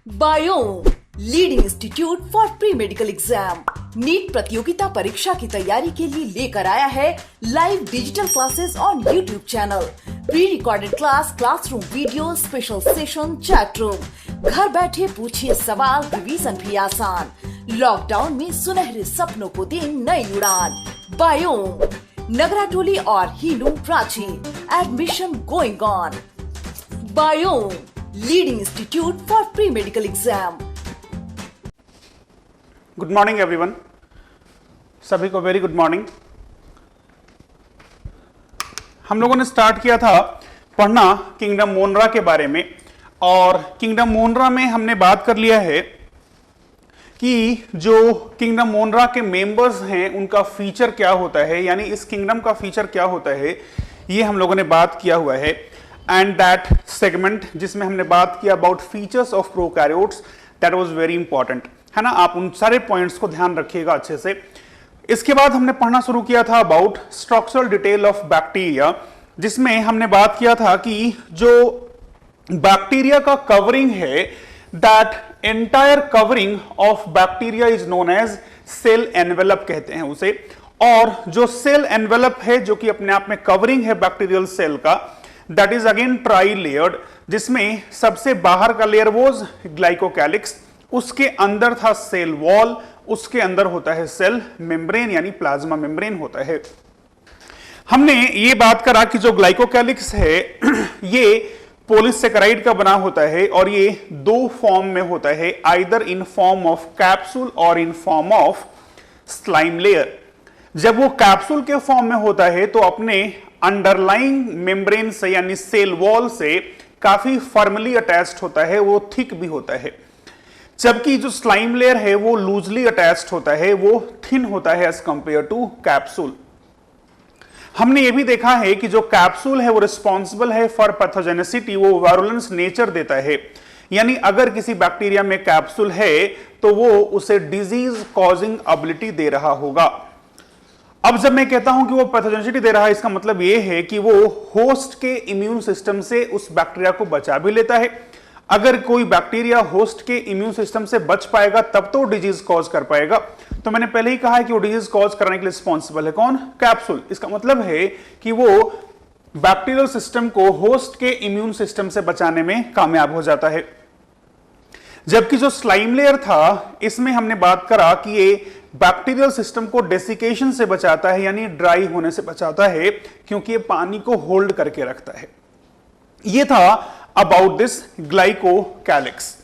Biome leading institute for pre medical exam NEET प्रतियोगिता परीक्षा की तैयारी के लिए लेकर आया है live digital classes on YouTube channel, pre recorded class, classroom video, special session, chat room. घर बैठे पूछिए सवाल, रिवीजन भी आसान। लॉकडाउन में सुनहरे सपनों को दे नई उड़ान। बायोम नगराटोली और Hinoo Ranchi, admission going on. Biome leading institute for pre medical exam. Good morning everyone, सभी को वेरी गुड मॉर्निंग। हम लोगों ने स्टार्ट किया था पढ़ना किंगडम मोनरा के बारे में, और किंगडम मोनरा में हमने बात कर लिया है कि जो किंगडम मोनरा के मेंबर्स हैं उनका फीचर क्या होता है, यानी इस किंगडम का फीचर क्या होता है, ये हम लोगों ने बात किया हुआ है। एंड दैट सेगमेंट जिसमें हमने बात किया about features of prokaryotes, that was very important, है ना। आप उन सारे पॉइंट्स को ध्यान रखिएगा अच्छे से। इसके बाद हमने पढ़ना शुरू किया था about structural detail of bacteria, जिसमें हमने बात किया था कि जो बैक्टीरिया का कवरिंग है, that entire covering of bacteria is known as cell envelope कहते हैं उसे। और जो सेल एनवेलप है, जो कि अपने आप में कवरिंग है बैक्टीरियल सेल का, that is again try layered, जिसमें सबसे बाहर का लेयर वॉज ग्लाइकोकैलिक्स, उसके अंदर था सेल वॉल, उसके अंदर होता है सेल मेम्ब्रेन यानी प्लाज्मा मेम्ब्रेन होता है। हमने ये बात करा कि जो ग्लाइकोकैलिक्स है ये पॉलीसेकेराइड का बना होता है, और ये दो फॉर्म में होता है, either in form of capsule और in form of slime layer. जब वो कैप्सूल के फॉर्म में होता है तो अपने अंडरलाइंग मेम्ब्रेन से यानी सेल वॉल से काफी फर्मली अटैच्ड होता है, वो थिक भी होता है। जबकि जो स्लाइम लेयर है वो लूजली अटैच्ड होता है, वो थिन होता है एज कंपेयर टू कैप्सूल। हमने ये भी देखा है कि जो कैप्सूल है वो रिस्पॉन्सिबल है फॉर पैथोजेनिसिटी, वो वायरुलेंस नेचर देता है, यानी अगर किसी बैक्टीरिया में कैप्सूल है तो वो उसे डिजीज कॉजिंग एबिलिटी दे रहा होगा। अब जब मैं कहता हूं कि वो पैथोजेनिसिटी दे रहा है, इसका मतलब ये है कि वो होस्ट के इम्यून सिस्टम से उस बैक्टीरिया को बचा भी लेता है। अगर कोई बैक्टीरिया होस्ट के इम्यून सिस्टम से बच पाएगा तब तो डिजीज कॉज कर पाएगा। तो मैंने पहले ही कहा है कि वो डिजीज कॉज करने के लिए रिस्पॉन्सिबल है कौन? कैप्सूल। इसका मतलब है कि वो बैक्टीरियल सिस्टम को होस्ट के इम्यून सिस्टम से बचाने में कामयाब हो जाता है। जबकि जो स्लाइम लेयर था, इसमें हमने बात करा कि ये बैक्टीरियल सिस्टम को डेसिकेशन से बचाता है, यानी ड्राई होने से बचाता है, क्योंकि ये पानी को होल्ड करके रखता है। ये था अबाउट दिस ग्लाइकोकैलिक्स।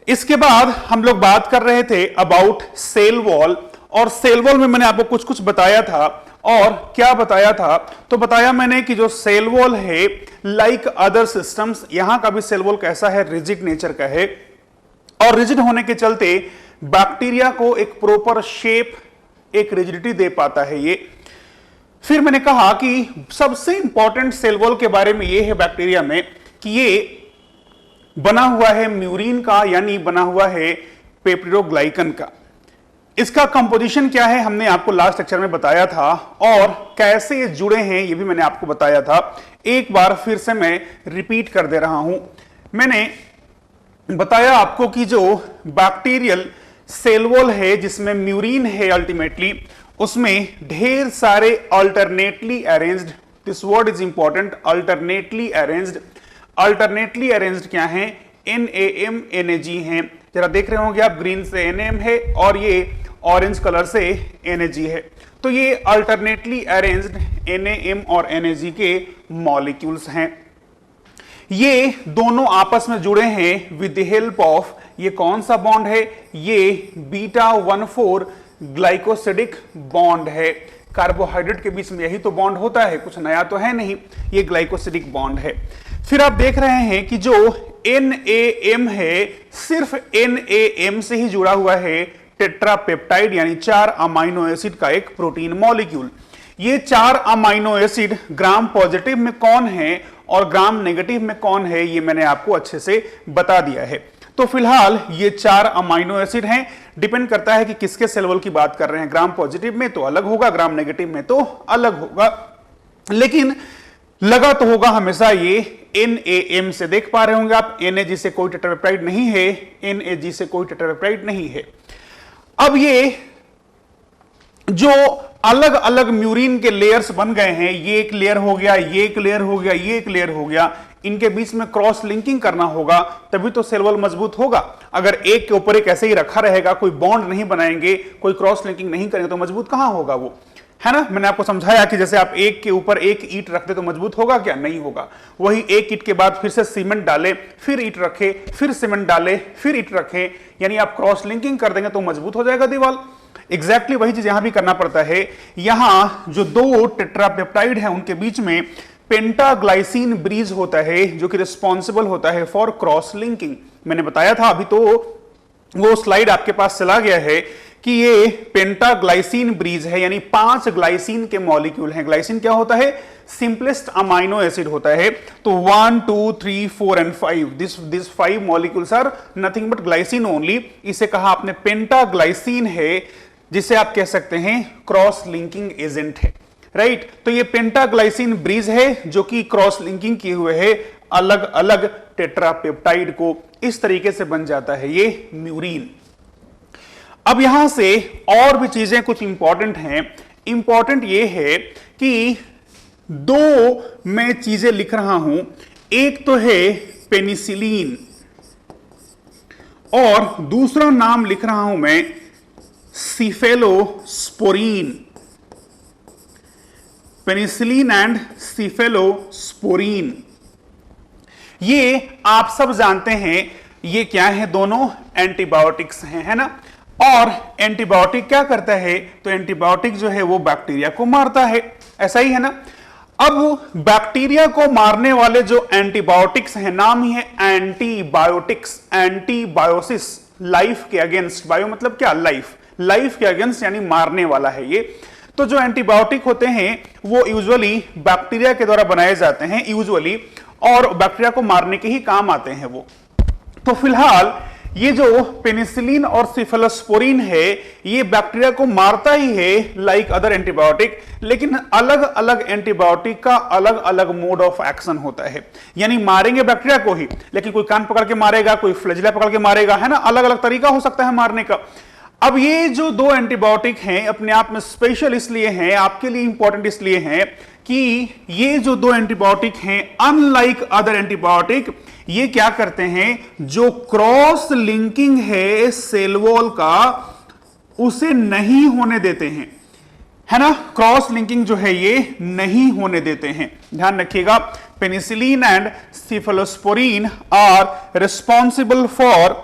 इसके बाद हम लोग बात कर रहे थे अबाउट सेल वॉल, और सेल वॉल में मैंने आपको कुछ कुछ बताया था। और क्या बताया था? तो बताया मैंने कि जो सेल वॉल है, लाइक अदर सिस्टम्स, यहां का भी सेल वॉल कैसा है? रिजिड नेचर का है, और रिजिड होने के चलते बैक्टीरिया को एक प्रॉपर शेप, एक रिजिडिटी दे पाता है ये। फिर मैंने कहा कि सबसे इंपॉर्टेंट सेल वॉल के बारे में ये है बैक्टीरिया में कि ये बना हुआ है म्यूरिन का, यानी बना हुआ है पेप्टिडोग्लाइकन का। इसका कंपोजिशन क्या है हमने आपको लास्ट लेक्चर में बताया था, और कैसे ये जुड़े हैं ये भी मैंने आपको बताया था। एक बार फिर से मैं रिपीट कर दे रहा हूं। मैंने बताया आपको कि जो बैक्टीरियल सेल वॉल है जिसमें म्यूरिन है, अल्टीमेटली उसमें ढेर सारे alternately arranged, this word is important, alternately arranged. Alternately arranged क्या है? NaM NAG हैं। जरा देख रहे होंगे आप, ग्रीन से NaM है और ये ऑरेंज कलर से NAG है। तो ये अल्टरनेटली अरेंज्ड NaM और NAG के मॉलिक्यूल्स हैं। ये दोनों आपस में जुड़े हैं विद द हेल्प ऑफ, ये कौन सा बॉन्ड है? ये बीटा 1,4 ग्लाइकोसिडिक बॉन्ड है। कार्बोहाइड्रेट के बीच में यही तो बॉन्ड होता है, कुछ नया तो है नहीं, ये ग्लाइकोसिडिक बॉन्ड है। फिर आप देख रहे हैं कि जो NaM है, सिर्फ NaM से ही जुड़ा हुआ है टेट्रापेप्टाइड, यानी 4 अमाइनो एसिड का एक प्रोटीन मॉलिक्यूल। ये 4 अमाइनो एसिड ग्राम पॉजिटिव में कौन है और ग्राम नेगेटिव में कौन है, ये मैंने आपको अच्छे से बता दिया है। तो फिलहाल ये 4 अमाइनो एसिड हैं। डिपेंड करता है कि किसके सेल वॉल की बात कर रहे हैं। ग्राम पॉजिटिव में तो अलग होगा, ग्राम नेगेटिव में तो अलग होगा। लेकिन लगा तो होगा हमेशा ये NaM से, देख पा रहे होंगे आप NAG से कोई टेट्रापेप्टाइड नहीं है, NAG से कोई टेट्रापेप्टाइड नहीं है। अब ये जो अलग अलग म्यूरिन के लेयर्स बन गए हैं, ये एक लेयर हो गया, ये एक लेयर हो गया, ये एक लेयर हो गया, इनके बीच में क्रॉस लिंकिंग करना होगा तभी तो सेल वॉल मजबूत होगा। अगर एक के ऊपर एक ऐसे ही रखा रहेगा, कोई बॉन्ड नहीं बनाएंगे, कोई क्रॉस लिंकिंग नहीं करेंगे तो मजबूत कहां होगा वो, है ना। मैंने आपको समझाया कि जैसे आप एक के ऊपर एक ईंट रखते तो मजबूत होगा क्या, नहीं होगा। वही एक ईंट के बाद फिर से सीमेंट डाले, फिर ईंट रखे, फिर सीमेंट डाले, फिर ईंट रखे, यानी आप क्रॉस लिंकिंग कर देंगे तो मजबूत हो जाएगा दीवार। एग्जैक्टली वही चीज यहां भी करना पड़ता है। यहां जो दो टेट्रापेप्टाइड है उनके बीच में पेंटाग्लाइसिन ब्रिज होता है जो कि रिस्पॉन्सिबल होता है फॉर क्रॉस लिंकिंग। मैंने बताया था अभी, तो वो स्लाइड आपके पास चला गया है कि ये पेंटाग्लाइसिन ब्रिज है, यानी 5 ग्लाइसिन के मॉलिक्यूल हैं। ग्लाइसिन क्या होता है, सिंपलेस्ट अमाइनो एसिड होता है। तो 1 2 3 4 and 5, this 5 molecules are nothing but glycine only. इसे कहा आपने पेंटाग्लाइसिन है, जिसे आप कह सकते हैं क्रॉस लिंकिंग एजेंट है, राइट। तो ये पेंटाग्लाइसिन ब्रिज है जो कि क्रॉस लिंकिंग किए हुए है अलग अलग टेट्रापेप्टाइड को, इस तरीके से बन जाता है ये म्यूरिन। अब यहां से और भी चीजें कुछ इंपॉर्टेंट हैं। इंपॉर्टेंट ये है कि दो मैं चीजें लिख रहा हूं, एक तो है पेनिसिलिन और दूसरा नाम लिख रहा हूं मैं सीफेलोस्पोरीन। पेनिसिलिन एंड सीफेलोस्पोरीन, ये आप सब जानते हैं ये क्या है, दोनों एंटीबायोटिक्स हैं, है ना। और एंटीबायोटिक क्या करता है, तो एंटीबायोटिक जो है वो बैक्टीरिया को मारता है, ऐसा ही है ना। अब बैक्टीरिया को मारने वाले जो एंटीबायोटिक्स हैं, नाम ही है एंटीबायोटिक्स, एंटीबायोसिस, लाइफ के अगेंस्ट। बायो मतलब क्या, लाइफ, लाइफ के अगेंस्ट यानी मारने वाला है ये। तो जो एंटीबायोटिक होते हैं वो यूजुअली बैक्टीरिया के द्वारा बनाए जाते हैं यूजुअली, और बैक्टीरिया को मारने के ही काम आते हैं वो। तो फिलहाल ये जो पेनिसिलिन और सीफेलोस्पोरीन है ये बैक्टीरिया को मारता ही है लाइक अदर एंटीबायोटिक, लेकिन अलग अलग एंटीबायोटिक का अलग अलग मोड ऑफ एक्शन होता है। यानी मारेंगे बैक्टीरिया को ही, लेकिन कोई कान पकड़ के मारेगा, कोई फ्लैजिला पकड़ के मारेगा, है ना, अलग अलग तरीका हो सकता है मारने का। अब ये जो दो एंटीबायोटिक हैं अपने आप में स्पेशल इसलिए हैं, आपके लिए इंपॉर्टेंट इसलिए हैं कि ये जो दो एंटीबायोटिक हैं अनलाइक अदर एंटीबायोटिक, ये क्या करते हैं, जो क्रॉस लिंकिंग है सेल वॉल का उसे नहीं होने देते हैं, है ना। क्रॉस लिंकिंग जो है ये नहीं होने देते हैं, ध्यान रखिएगा। Penicillin and cephalosporin are responsible for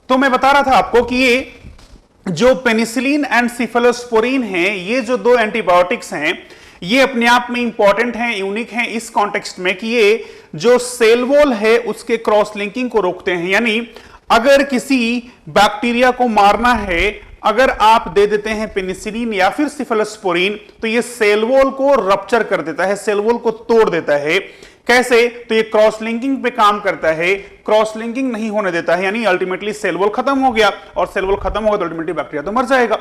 तो मैं बता रहा था आपको कि ये जो पेनिसिलिन एंड सीफेलोस्पोरीन हैं, ये जो दो एंटीबायोटिक्स हैं ये अपने आप में इंपॉर्टेंट हैं, यूनिक हैं इस कॉन्टेक्स्ट में कि ये जो सेल वॉल है उसके क्रॉस लिंकिंग को रोकते हैं। यानी अगर किसी बैक्टीरिया को मारना है, अगर आप दे देते हैं पेनिसिलिन या फिर सीफेलोस्पोरीन, तो ये सेल वॉल को रप्चर कर देता है, सेल वॉल को तोड़ देता है। कैसे, तो ये क्रॉस लिंकिंग पे काम करता है, क्रॉस लिंकिंग नहीं होने देता है, यानी अल्टीमेटली सेल वॉल खत्म हो गया, और सेल वॉल खत्म होगा तो अल्टीमेटली बैक्टीरिया तो मर जाएगा,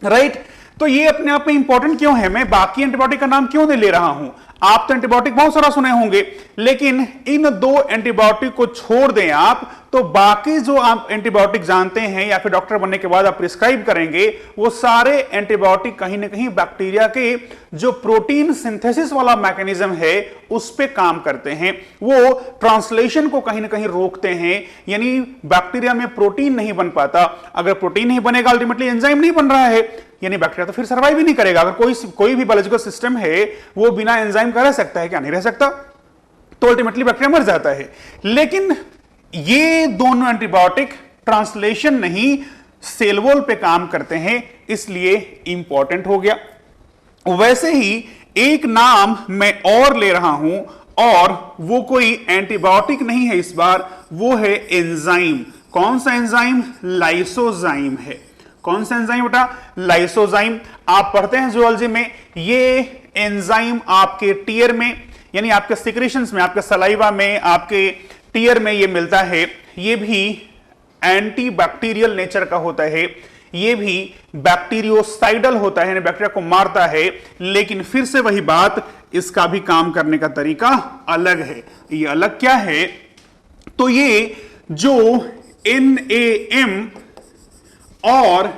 राइट। तो ये अपने आप में इंपॉर्टेंट क्यों है, मैं बाकी एंटीबायोटिक का नाम क्यों नहीं ले रहा हूं। आप तो एंटीबायोटिक बहुत सारा सुने होंगे, लेकिन इन दो एंटीबायोटिक को छोड़ दें आप, तो बाकी जो आप एंटीबायोटिक जानते हैं या फिर डॉक्टर बनने के बाद आप प्रिस्क्राइब करेंगे, वो सारे एंटीबायोटिक कहीं ना कहीं बैक्टीरिया के जो प्रोटीन सिंथेसिस वाला मैकेनिज्म है उस पे काम करते हैं, वो ट्रांसलेशन को कहीं ना कहीं रोकते हैं। यानी बैक्टीरिया में प्रोटीन नहीं बन पाता, अगर प्रोटीन नहीं बनेगा अल्टीमेटली एंजाइम नहीं बन रहा है, यानी बैक्टीरिया तो फिर सर्वाइव ही नहीं करेगा। अगर कोई भी बायोलॉजिकल सिस्टम है वो बिना एंजाइम का रह सकता है क्या, नहीं रह सकता, तो अल्टीमेटली बैक्टीरिया मर जाता है। लेकिन ये दोनों एंटीबायोटिक ट्रांसलेशन नहीं सेल वॉल पे काम करते हैं, इसलिए इंपॉर्टेंट हो गया। वैसे ही एक नाम मैं और ले रहा हूं, और वो कोई एंटीबायोटिक नहीं है इस बार, वो है एंजाइम। कौन सा एंजाइम, लाइसोजाइम है। कौन सा एंजाइम बेटा, लाइसोजाइम। आप पढ़ते हैं जूलॉजी में, ये एंजाइम आपके टीयर में यानी आपके सिक्रेशंस में, आपके सलाइवा में, आपके टीयर में ये मिलता है, ये भी एंटी बैक्टीरियल नेचर का होता है, ये भी बैक्टीरियोसाइडल होता है, बैक्टीरिया को मारता है। लेकिन फिर से वही बात, इसका भी काम करने का तरीका अलग है। ये अलग क्या है? तो ये जो NaM और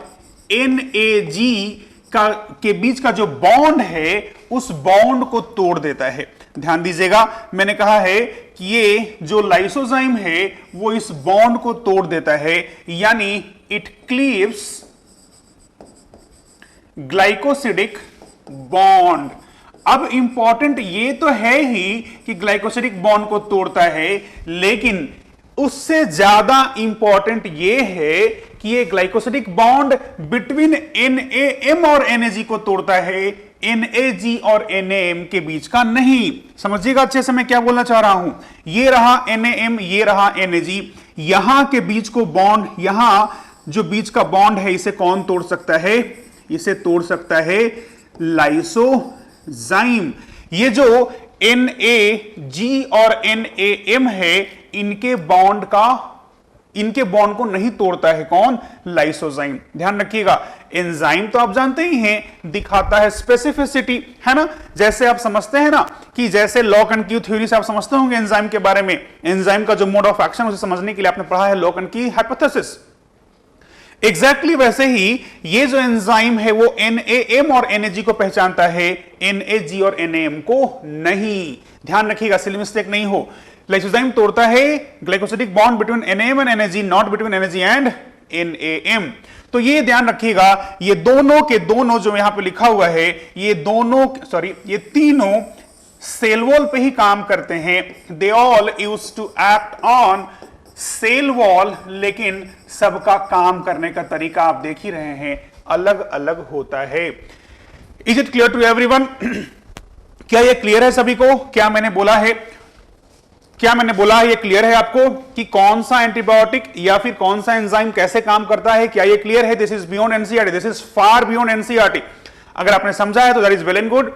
NAG के बीच का जो बॉन्ड है, उस बॉन्ड को तोड़ देता है। ध्यान दीजिएगा, मैंने कहा है कि ये जो लाइसोजाइम है वो इस बॉन्ड को तोड़ देता है, यानी इट क्लीव्स ग्लाइकोसिडिक बॉन्ड। अब इंपॉर्टेंट ये तो है ही कि ग्लाइकोसिडिक बॉन्ड को तोड़ता है, लेकिन उससे ज्यादा इंपॉर्टेंट ये है कि ये ग्लाइकोसिडिक बॉन्ड बिटवीन NaM और NAG को तोड़ता है, NAG और NaM के बीच का नहीं। समझिएगा अच्छे से मैं क्या बोलना चाह रहा हूं। ये रहा NaM, ये रहा NAG, यहां के बीच को बॉन्ड, यहां जो बीच का बॉन्ड है, इसे कौन तोड़ सकता है? इसे तोड़ सकता है लाइसोजाइम। ये जो NAG और NaM है, इनके बॉन्ड को नहीं तोड़ता है कौन? लाइसोजाइम। ध्यान रखिएगा, एंजाइम तो आप जानते ही हैं, दिखाता है स्पेसिफिसिटी, है ना। जैसे आप समझते हैं ना कि जैसे लॉक एंड की थ्योरी से आप समझते होंगे एंजाइम के बारे में, एंजाइम का जो मोड ऑफ एक्शन, उसे समझने के लिए आपने पढ़ा है लॉक एंड की हाइपोथेसिस। एग्जैक्टली वैसे ही ये जो एंजाइम है वो NaM और NAG को पहचानता है, NAG और NaM को नहीं। ध्यान रखिएगा, सिली मिस्टेक नहीं हो। लाइसोजाइम तोड़ता है glycosidic bond between NaM and NAG, not between NAG and NaM। तो ये ध्यान रखिएगा, ये दोनों के दोनों जो यहां पे लिखा हुआ है, ये तीनों सेल वॉल पे ही काम करते हैं। They all use to act on cell wall, लेकिन सबका काम करने का तरीका आप देख ही रहे हैं, अलग अलग होता है। Is it clear to everyone? क्या ये क्लियर है सभी को? क्या मैंने बोला है ये क्लियर है आपको कि कौन सा एंटीबायोटिक या फिर कौन सा एंजाइम कैसे काम करता है? क्या ये क्लियर है? This is beyond NCERT, this is far beyond NCERT. अगर आपने समझा है तो that is well and good,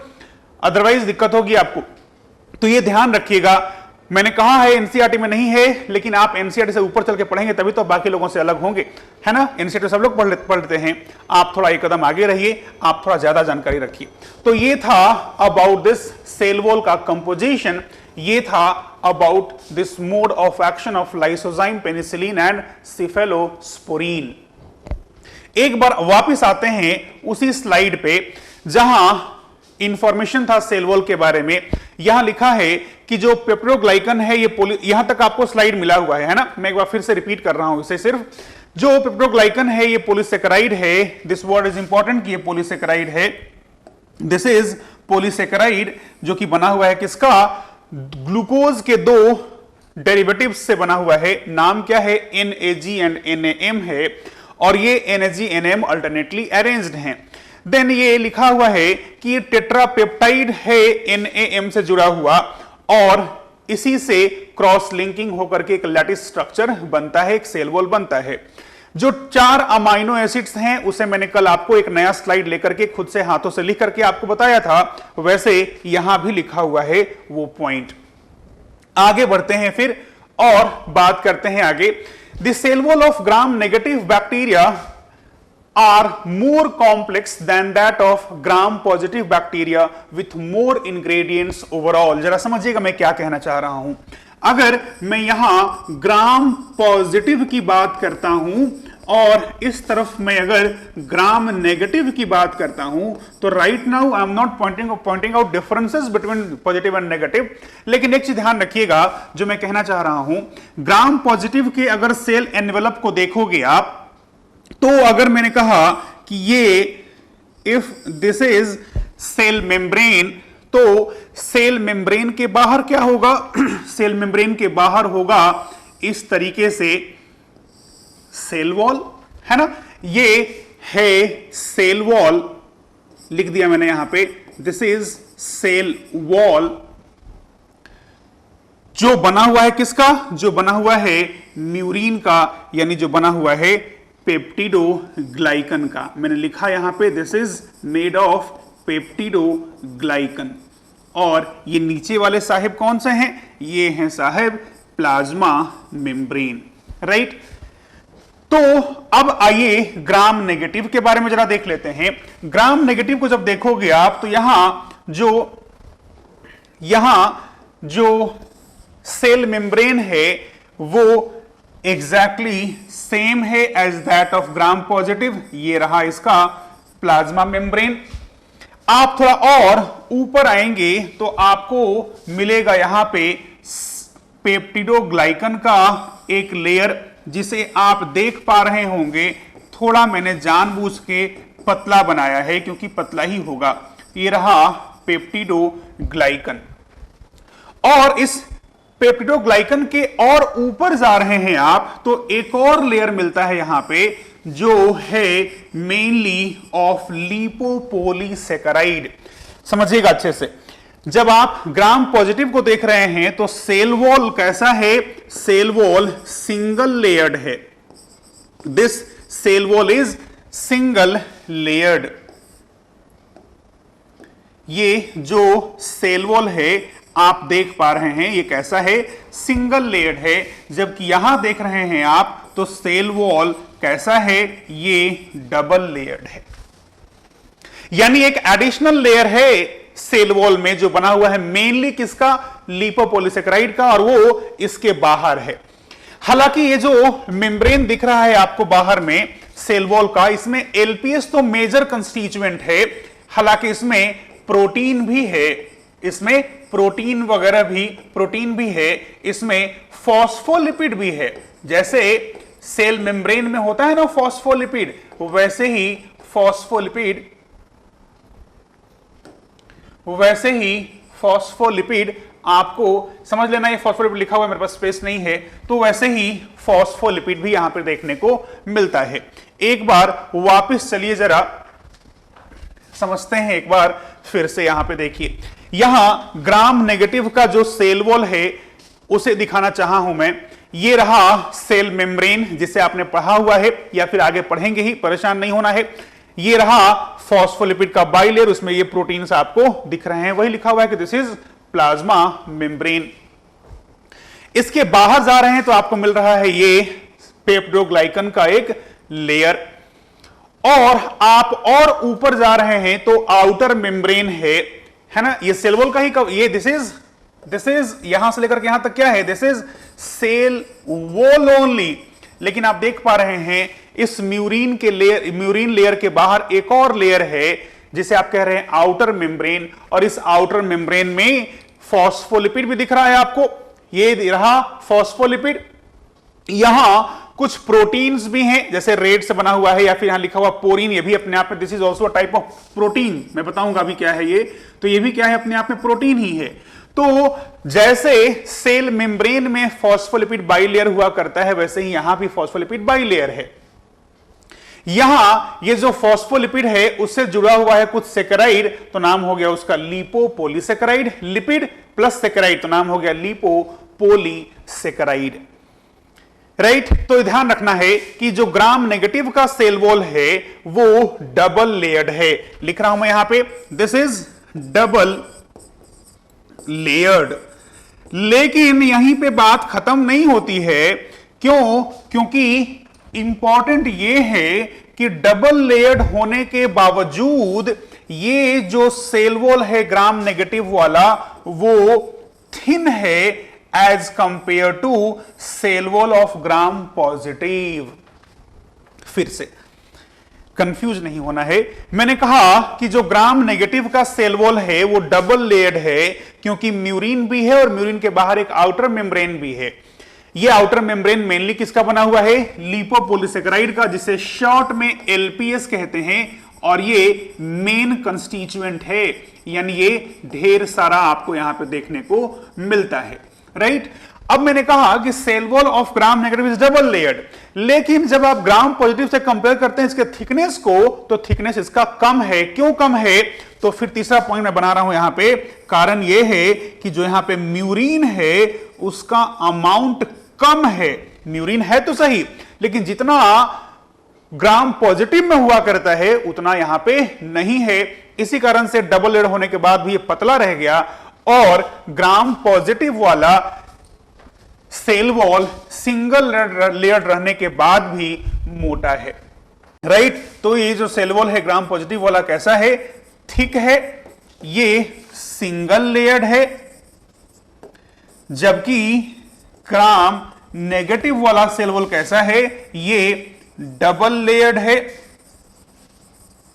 otherwise दिक्कत होगी आपको। तो ये ध्यान रखिएगा, मैंने कहा है एनसीईआरटी में नहीं है, लेकिन आप एनसीईआरटी से ऊपर चल के पढ़ेंगे तभी तो बाकी लोगों से अलग होंगे, है ना। एनसीईआरटी सब लोग पढ़ लेते हैं, आप थोड़ा एक कदम आगे रहिए, आप थोड़ा ज्यादा जानकारी रखिए। तो ये था अबाउट दिस सेल वॉल का कंपोजिशन, ये था about this mode of action of lysozyme, penicillin and cephalosporin. एक बार वापस आते हैं उसी स्लाइड पे जहां इंफॉर्मेशन था सेल वॉल के बारे में। यहां लिखा है कि जो पेप्टोग्लाइकन है, ये यहां तक आपको स्लाइड मिला हुआ है ना, मैं एक बार फिर से रिपीट कर रहा हूं इसे सिर्फ। जो पेप्टोग्लाइकन है ये पॉलीसेकेराइड है, दिस वर्ड इज इंपॉर्टेंट कि ये पॉलीसेकेराइड है। दिस इज पॉलीसेकेराइड जो कि बना हुआ है किसका? ग्लूकोज के दो डेरिवेटिव्स से बना हुआ है। नाम क्या है? NAG एंड NaM है, और ये NAG NaM अल्टरनेटली अरेंज्ड हैं। देन ये लिखा हुआ है कि ये टेट्रापेप्टाइड है NaM से जुड़ा हुआ, और इसी से क्रॉस लिंकिंग होकर के एक लैटिस स्ट्रक्चर बनता है, एक सेल वॉल बनता है। जो 4 अमाइनो एसिड्स हैं उसे मैंने कल आपको एक नया स्लाइड लेकर के खुद से हाथों से लिख करके आपको बताया था, वैसे यहां भी लिखा हुआ है वो पॉइंट। आगे बढ़ते हैं फिर और बात करते हैं आगे। The cell wall of gram negative bacteria are more complex than that of gram positive bacteria with more ingredients overall। जरा समझिएगा मैं क्या कहना चाह रहा हूं। अगर मैं यहां ग्राम पॉजिटिव की बात करता हूं और इस तरफ मैं अगर ग्राम नेगेटिव की बात करता हूं, तो right now I am not pointing out differences between positive and negative, लेकिन एक चीज ध्यान रखिएगा जो मैं कहना चाह रहा हूं। ग्राम पॉजिटिव के अगर सेल एनवेलप को देखोगे आप, तो अगर मैंने कहा कि ये if this is cell membrane, तो सेल मेम्ब्रेन के बाहर क्या होगा? सेल मेम्ब्रेन के बाहर होगा इस तरीके से सेल वॉल, है ना। ये है सेल वॉल, लिख दिया मैंने यहां पे, दिस इज सेल वॉल, जो बना हुआ है किसका? जो बना हुआ है म्यूरिन का, यानी जो बना हुआ है पेप्टिडोग्लाइकन का। मैंने लिखा यहां पे this is made of peptidoglycan. और ये नीचे वाले साहिब कौन से हैं? ये हैं साहिब प्लाज्मा मेम्ब्रेन, राइट। तो अब आइए ग्राम नेगेटिव के बारे में जरा देख लेते हैं। ग्राम नेगेटिव को जब देखोगे आप तो यहां जो सेल मेम्ब्रेन है वो एग्जैक्टली सेम है as that of gram positive. ये रहा इसका प्लाज्मा मेम्ब्रेन। आप थोड़ा और ऊपर आएंगे तो आपको मिलेगा यहां पे पेप्टिडोग्लाइकन का एक लेयर, जिसे आप देख पा रहे होंगे। थोड़ा मैंने जानबूझ के पतला बनाया है क्योंकि पतला ही होगा। ये रहा पेप्टिडोग्लाइकन। और इस पेप्टिडोग्लाइकन के और ऊपर जा रहे हैं आप तो एक और लेयर मिलता है यहां पे, जो है मेनली ऑफ लिपोपोलीसेकेराइड। समझिएगा अच्छे से, जब आप ग्राम पॉजिटिव को देख रहे हैं तो सेल वॉल कैसा है? सेल वॉल सिंगल लेयर्ड है। This cell wall is single layered. ये जो सेल वॉल है आप देख पा रहे हैं ये कैसा है? सिंगल लेयर्ड है। जबकि यहां देख रहे हैं आप तो सेल वॉल कैसा है? ये डबल लेयर्ड है। यानी एक एडिशनल लेयर है सेल वॉल में जो बना हुआ है मेनली किसका? लिपोपोलीसेकेराइड का, और वो इसके बाहर है। हालांकि ये जो मेम्ब्रेन दिख रहा है आपको बाहर में सेल वॉल का, इसमें एलपीएस तो मेजर कंस्टिट्यूएंट है। हालांकि इसमें प्रोटीन भी है, इसमें प्रोटीन वगैरह भी प्रोटीन भी है, इसमें फॉस्फोलिपिड भी है। जैसे सेल मेम्ब्रेन में होता है ना फॉस्फोलिपिड, वैसे ही फॉस्फोलिपिड आपको समझ लेना। ये फॉस्फोलिपिड लिखा हुआ है, मेरे पास स्पेस नहीं है, तो वैसे ही फॉस्फोलिपिड भी यहां पर देखने को मिलता है। एक बार वापस चलिए जरा समझते हैं, एक बार फिर से यहां पे देखिए। यहां ग्राम नेगेटिव का जो सेल वॉल है उसे दिखाना चाहा हूं मैं। ये रहा सेल मेम्ब्रेन जिसे आपने पढ़ा हुआ है या फिर आगे पढ़ेंगे ही, परेशान नहीं होना है। ये रहा फॉस्फोलिपिड का बाइलेयर, उसमें ये प्रोटीन्स आपको दिख रहे हैं, वही लिखा हुआ है कि दिस इज प्लाज्मा मेम्ब्रेन। इसके बाहर जा रहे हैं तो आपको मिल रहा है ये पेप्टिडोग्लाइकन का एक लेयर, और आप और ऊपर जा रहे हैं तो आउटर मेम्ब्रेन है ना। ये सेल वॉल का ही ये दिस इज यहां से लेकर के यहां तक क्या है? This is cell wall only. लेकिन आप देख पा रहे हैं इस म्यूरिन लेयर के बाहर एक और लेयर है जिसे आप कह रहे हैं आउटर मेम्ब्रेन, और इस आउटर मेम्ब्रेन में फॉस्फोलिपिड भी दिख रहा है आपको। ये रहा फॉस्फोलिपिड। यहां कुछ प्रोटीन्स भी हैं, जैसे रेड से बना हुआ है, या फिर यहां लिखा हुआ पोरीन, ये भी अपने आप में this is also type of protein. मैं बताऊंगा अभी क्या है ये, तो ये भी क्या है? अपने आप में प्रोटीन ही है। तो जैसे सेल मेम्ब्रेन में फॉस्फोलिपिड बाइलेयर हुआ करता है, वैसे ही यहां भी फॉस्फोलिपिड बाइलेयर है। यहां ये जो फॉस्फोलिपिड है उससे जुड़ा हुआ है कुछ सेकेराइड, तो नाम हो गया उसका लिपोपोलीसेकेराइड। लिपिड प्लस सेकेराइड तो नाम हो गया लिपोपोलीसेकेराइड, राइट। तो ध्यान रखना है कि जो ग्राम नेगेटिव का सेल वॉल है वो डबल लेयर्ड है। लिख रहा हूं मैं यहां पे, दिस इज डबल लेयर्ड। लेकिन यहीं पे बात खत्म नहीं होती है। क्यों? क्योंकि इंपॉर्टेंट ये है कि डबल लेयर्ड होने के बावजूद ये जो सेल वॉल है ग्राम नेगेटिव वाला वो थिन है as compare to cell wall of gram positive. फिर से कंफ्यूज नहीं होना है। मैंने कहा कि जो ग्राम नेगेटिव का सेल वॉल है वो डबल लेयर्ड है क्योंकि म्यूरिन भी है और म्यूरिन के बाहर एक आउटर मेम्ब्रेन भी है। ये आउटर मेम्ब्रेन मेनली किसका बना हुआ है? लिपोपोलीसेकेराइड का, जिसे शॉर्ट में एलपीएस कहते हैं, और ये मेन कंस्टिट्यूएंट है, यानी ये ढेर सारा आपको यहां पे देखने को मिलता है, राइट। अब मैंने कहा कि cell wall of gram negative is double layered, लेकिन जब आप ग्राम पॉजिटिव से कंपेयर करते हैं इसके थिकनेस को, तो थिकनेस इसका कम है। क्यों कम है? तो फिर तीसरा पॉइंट मैं बना रहा हूं यहां पे। कारण यह है कि जो यहां पे म्यूरिन है उसका अमाउंट कम है। म्यूरिन है तो सही, लेकिन जितना ग्राम पॉजिटिव में हुआ करता है उतना यहां पे नहीं है। इसी कारण से डबल लेयर्ड होने के बाद भी ये पतला रह गया, और ग्राम पॉजिटिव वाला सेल वॉल सिंगल लेयर रहने के बाद भी मोटा है, राइट। तो ये जो सेल वॉल है ग्राम पॉजिटिव वाला कैसा है, थिक है, ये सिंगल लेयर्ड है, जबकि ग्राम नेगेटिव वाला सेल वॉल कैसा है, ये डबल लेयर्ड है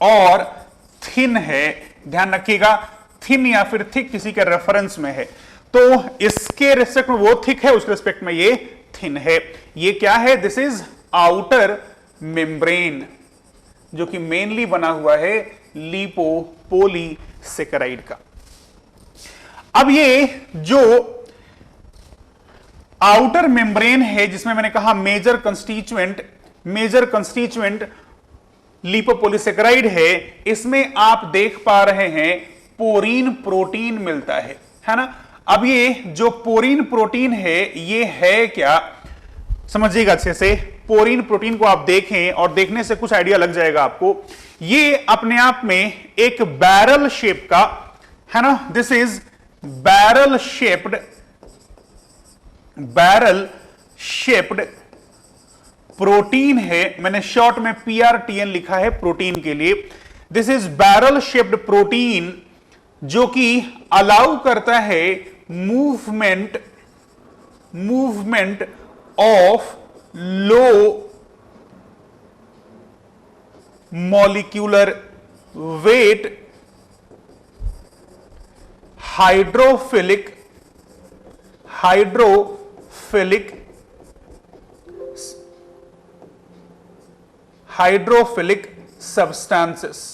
और थिन है। ध्यान रखिएगा, थिन या फिर थिक किसी के रेफरेंस में है, तो इसके रिस्पेक्ट में वो थिक है, उसके रिस्पेक्ट में ये थिन है। ये क्या है, दिस इज आउटर मेम्ब्रेन, जो कि मेनली बना हुआ है लिपोपोलीसेकेराइड का। अब ये जो आउटर मेम्ब्रेन है, जिसमें मैंने कहा मेजर कंस्टिट्यूएंट लिपोपोलीसेकेराइड है, इसमें आप देख पा रहे हैं पोरीन प्रोटीन मिलता है ना। अब ये जो पोरीन प्रोटीन है, ये है क्या, समझिएगा अच्छे से। पोरीन प्रोटीन को आप देखें और देखने से कुछ आइडिया लग जाएगा आपको। ये अपने आप में एक बैरल शेप का है ना, this is barrel shaped protein है। मैंने शॉर्ट में PRTN लिखा है प्रोटीन के लिए। This is barrel shaped protein, जो कि अलाउ करता है movement of low molecular weight hydrophilic substances।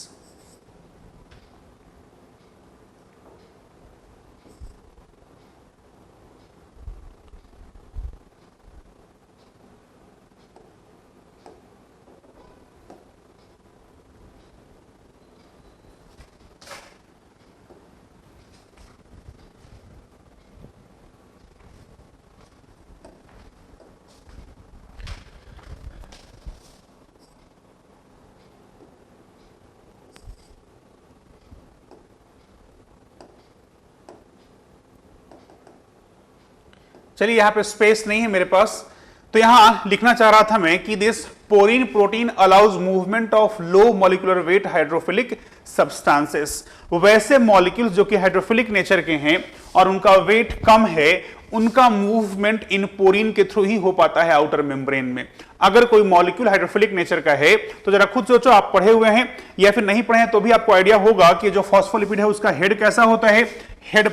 चलिए, यहां पे स्पेस नहीं है मेरे पास, तो यहां लिखना चाह रहा था मैं कि this porin protein allows movement of low molecular weight hydrophilic substances. वैसे मॉलिक्यूल्स जो कि हाइड्रोफिलिक नेचर के हैं और उनका वेट कम है, उनका मूवमेंट इन पोरीन के थ्रू ही हो पाता है आउटर मेम्ब्रेन में। अगर कोई मॉलिक्यूल हाइड्रोफिलिक नेचर का है तो जरा खुद सोचो, आप पढ़े हुए हैं या फिर नहीं पढ़े हैं तो भी आपको आइडिया होगा कि जो फॉस्फोलिपिड है उसका हेड कैसा होता है। Head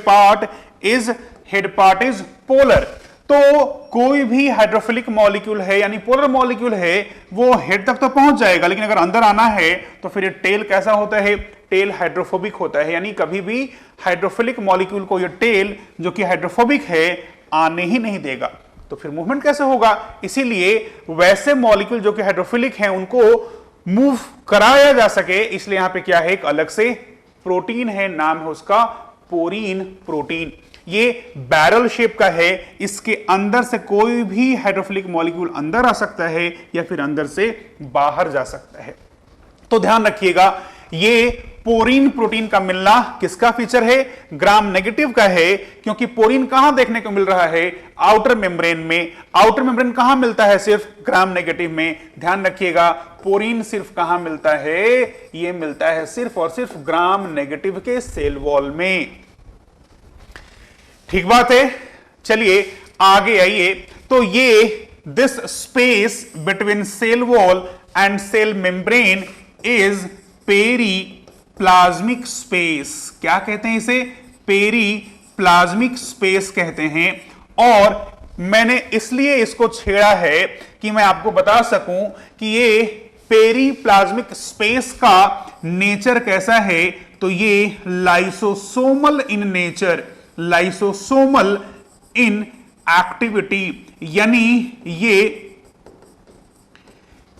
part is polar. तो कोई भी हाइड्रोफिलिक मॉलिक्यूल है यानी पोलर मॉलिक्यूल है, वो हेड तक तो पहुंच जाएगा, लेकिन अगर अंदर आना है तो फिर ये टेल कैसा होता है, टेल हाइड्रोफोबिक होता है। यानी कभी भी हाइड्रोफिलिक मॉलिक्यूल को ये टेल जो कि हाइड्रोफोबिक है आने ही नहीं देगा, तो फिर मूवमेंट कैसे होगा। इसीलिए वैसे मॉलिक्यूल जो कि हाइड्रोफिलिक हैं उनको मूव कराया जा सके, इसलिए यहां पे क्या है, एक अलग से प्रोटीन है, नाम है उसका पोरीन प्रोटीन। ये बैरल शेप का है, इसके अंदर से कोई भी हाइड्रोफिलिक मॉलिक्यूल अंदर आ सकता है या फिर अंदर से बाहर जा सकता है। तो ध्यान रखिएगा, ये पोरीन प्रोटीन का मिलना किसका फीचर है, ग्राम नेगेटिव का है, क्योंकि पोरीन कहां देखने को मिल रहा है, आउटर मेम्ब्रेन में। आउटर मेम्ब्रेन कहां मिलता है, सिर्फ ग्राम नेगेटिव में। ध्यान रखिएगा, पोरीन सिर्फ कहां मिलता है, ये मिलता है सिर्फ और सिर्फ ग्राम नेगेटिव के सेल वॉल में। ठीक बात है, चलिए आगे आइए। तो ये this space between cell wall and cell membrane is periplasmic space. क्या कहते हैं इसे, पेरीप्लाज्मिक स्पेस कहते हैं। और मैंने इसलिए इसको छेड़ा है कि मैं आपको बता सकूं कि ये पेरीप्लाज्मिक स्पेस का नेचर कैसा है। तो ये lysosomal in nature, lysosomal in activity, यानी ये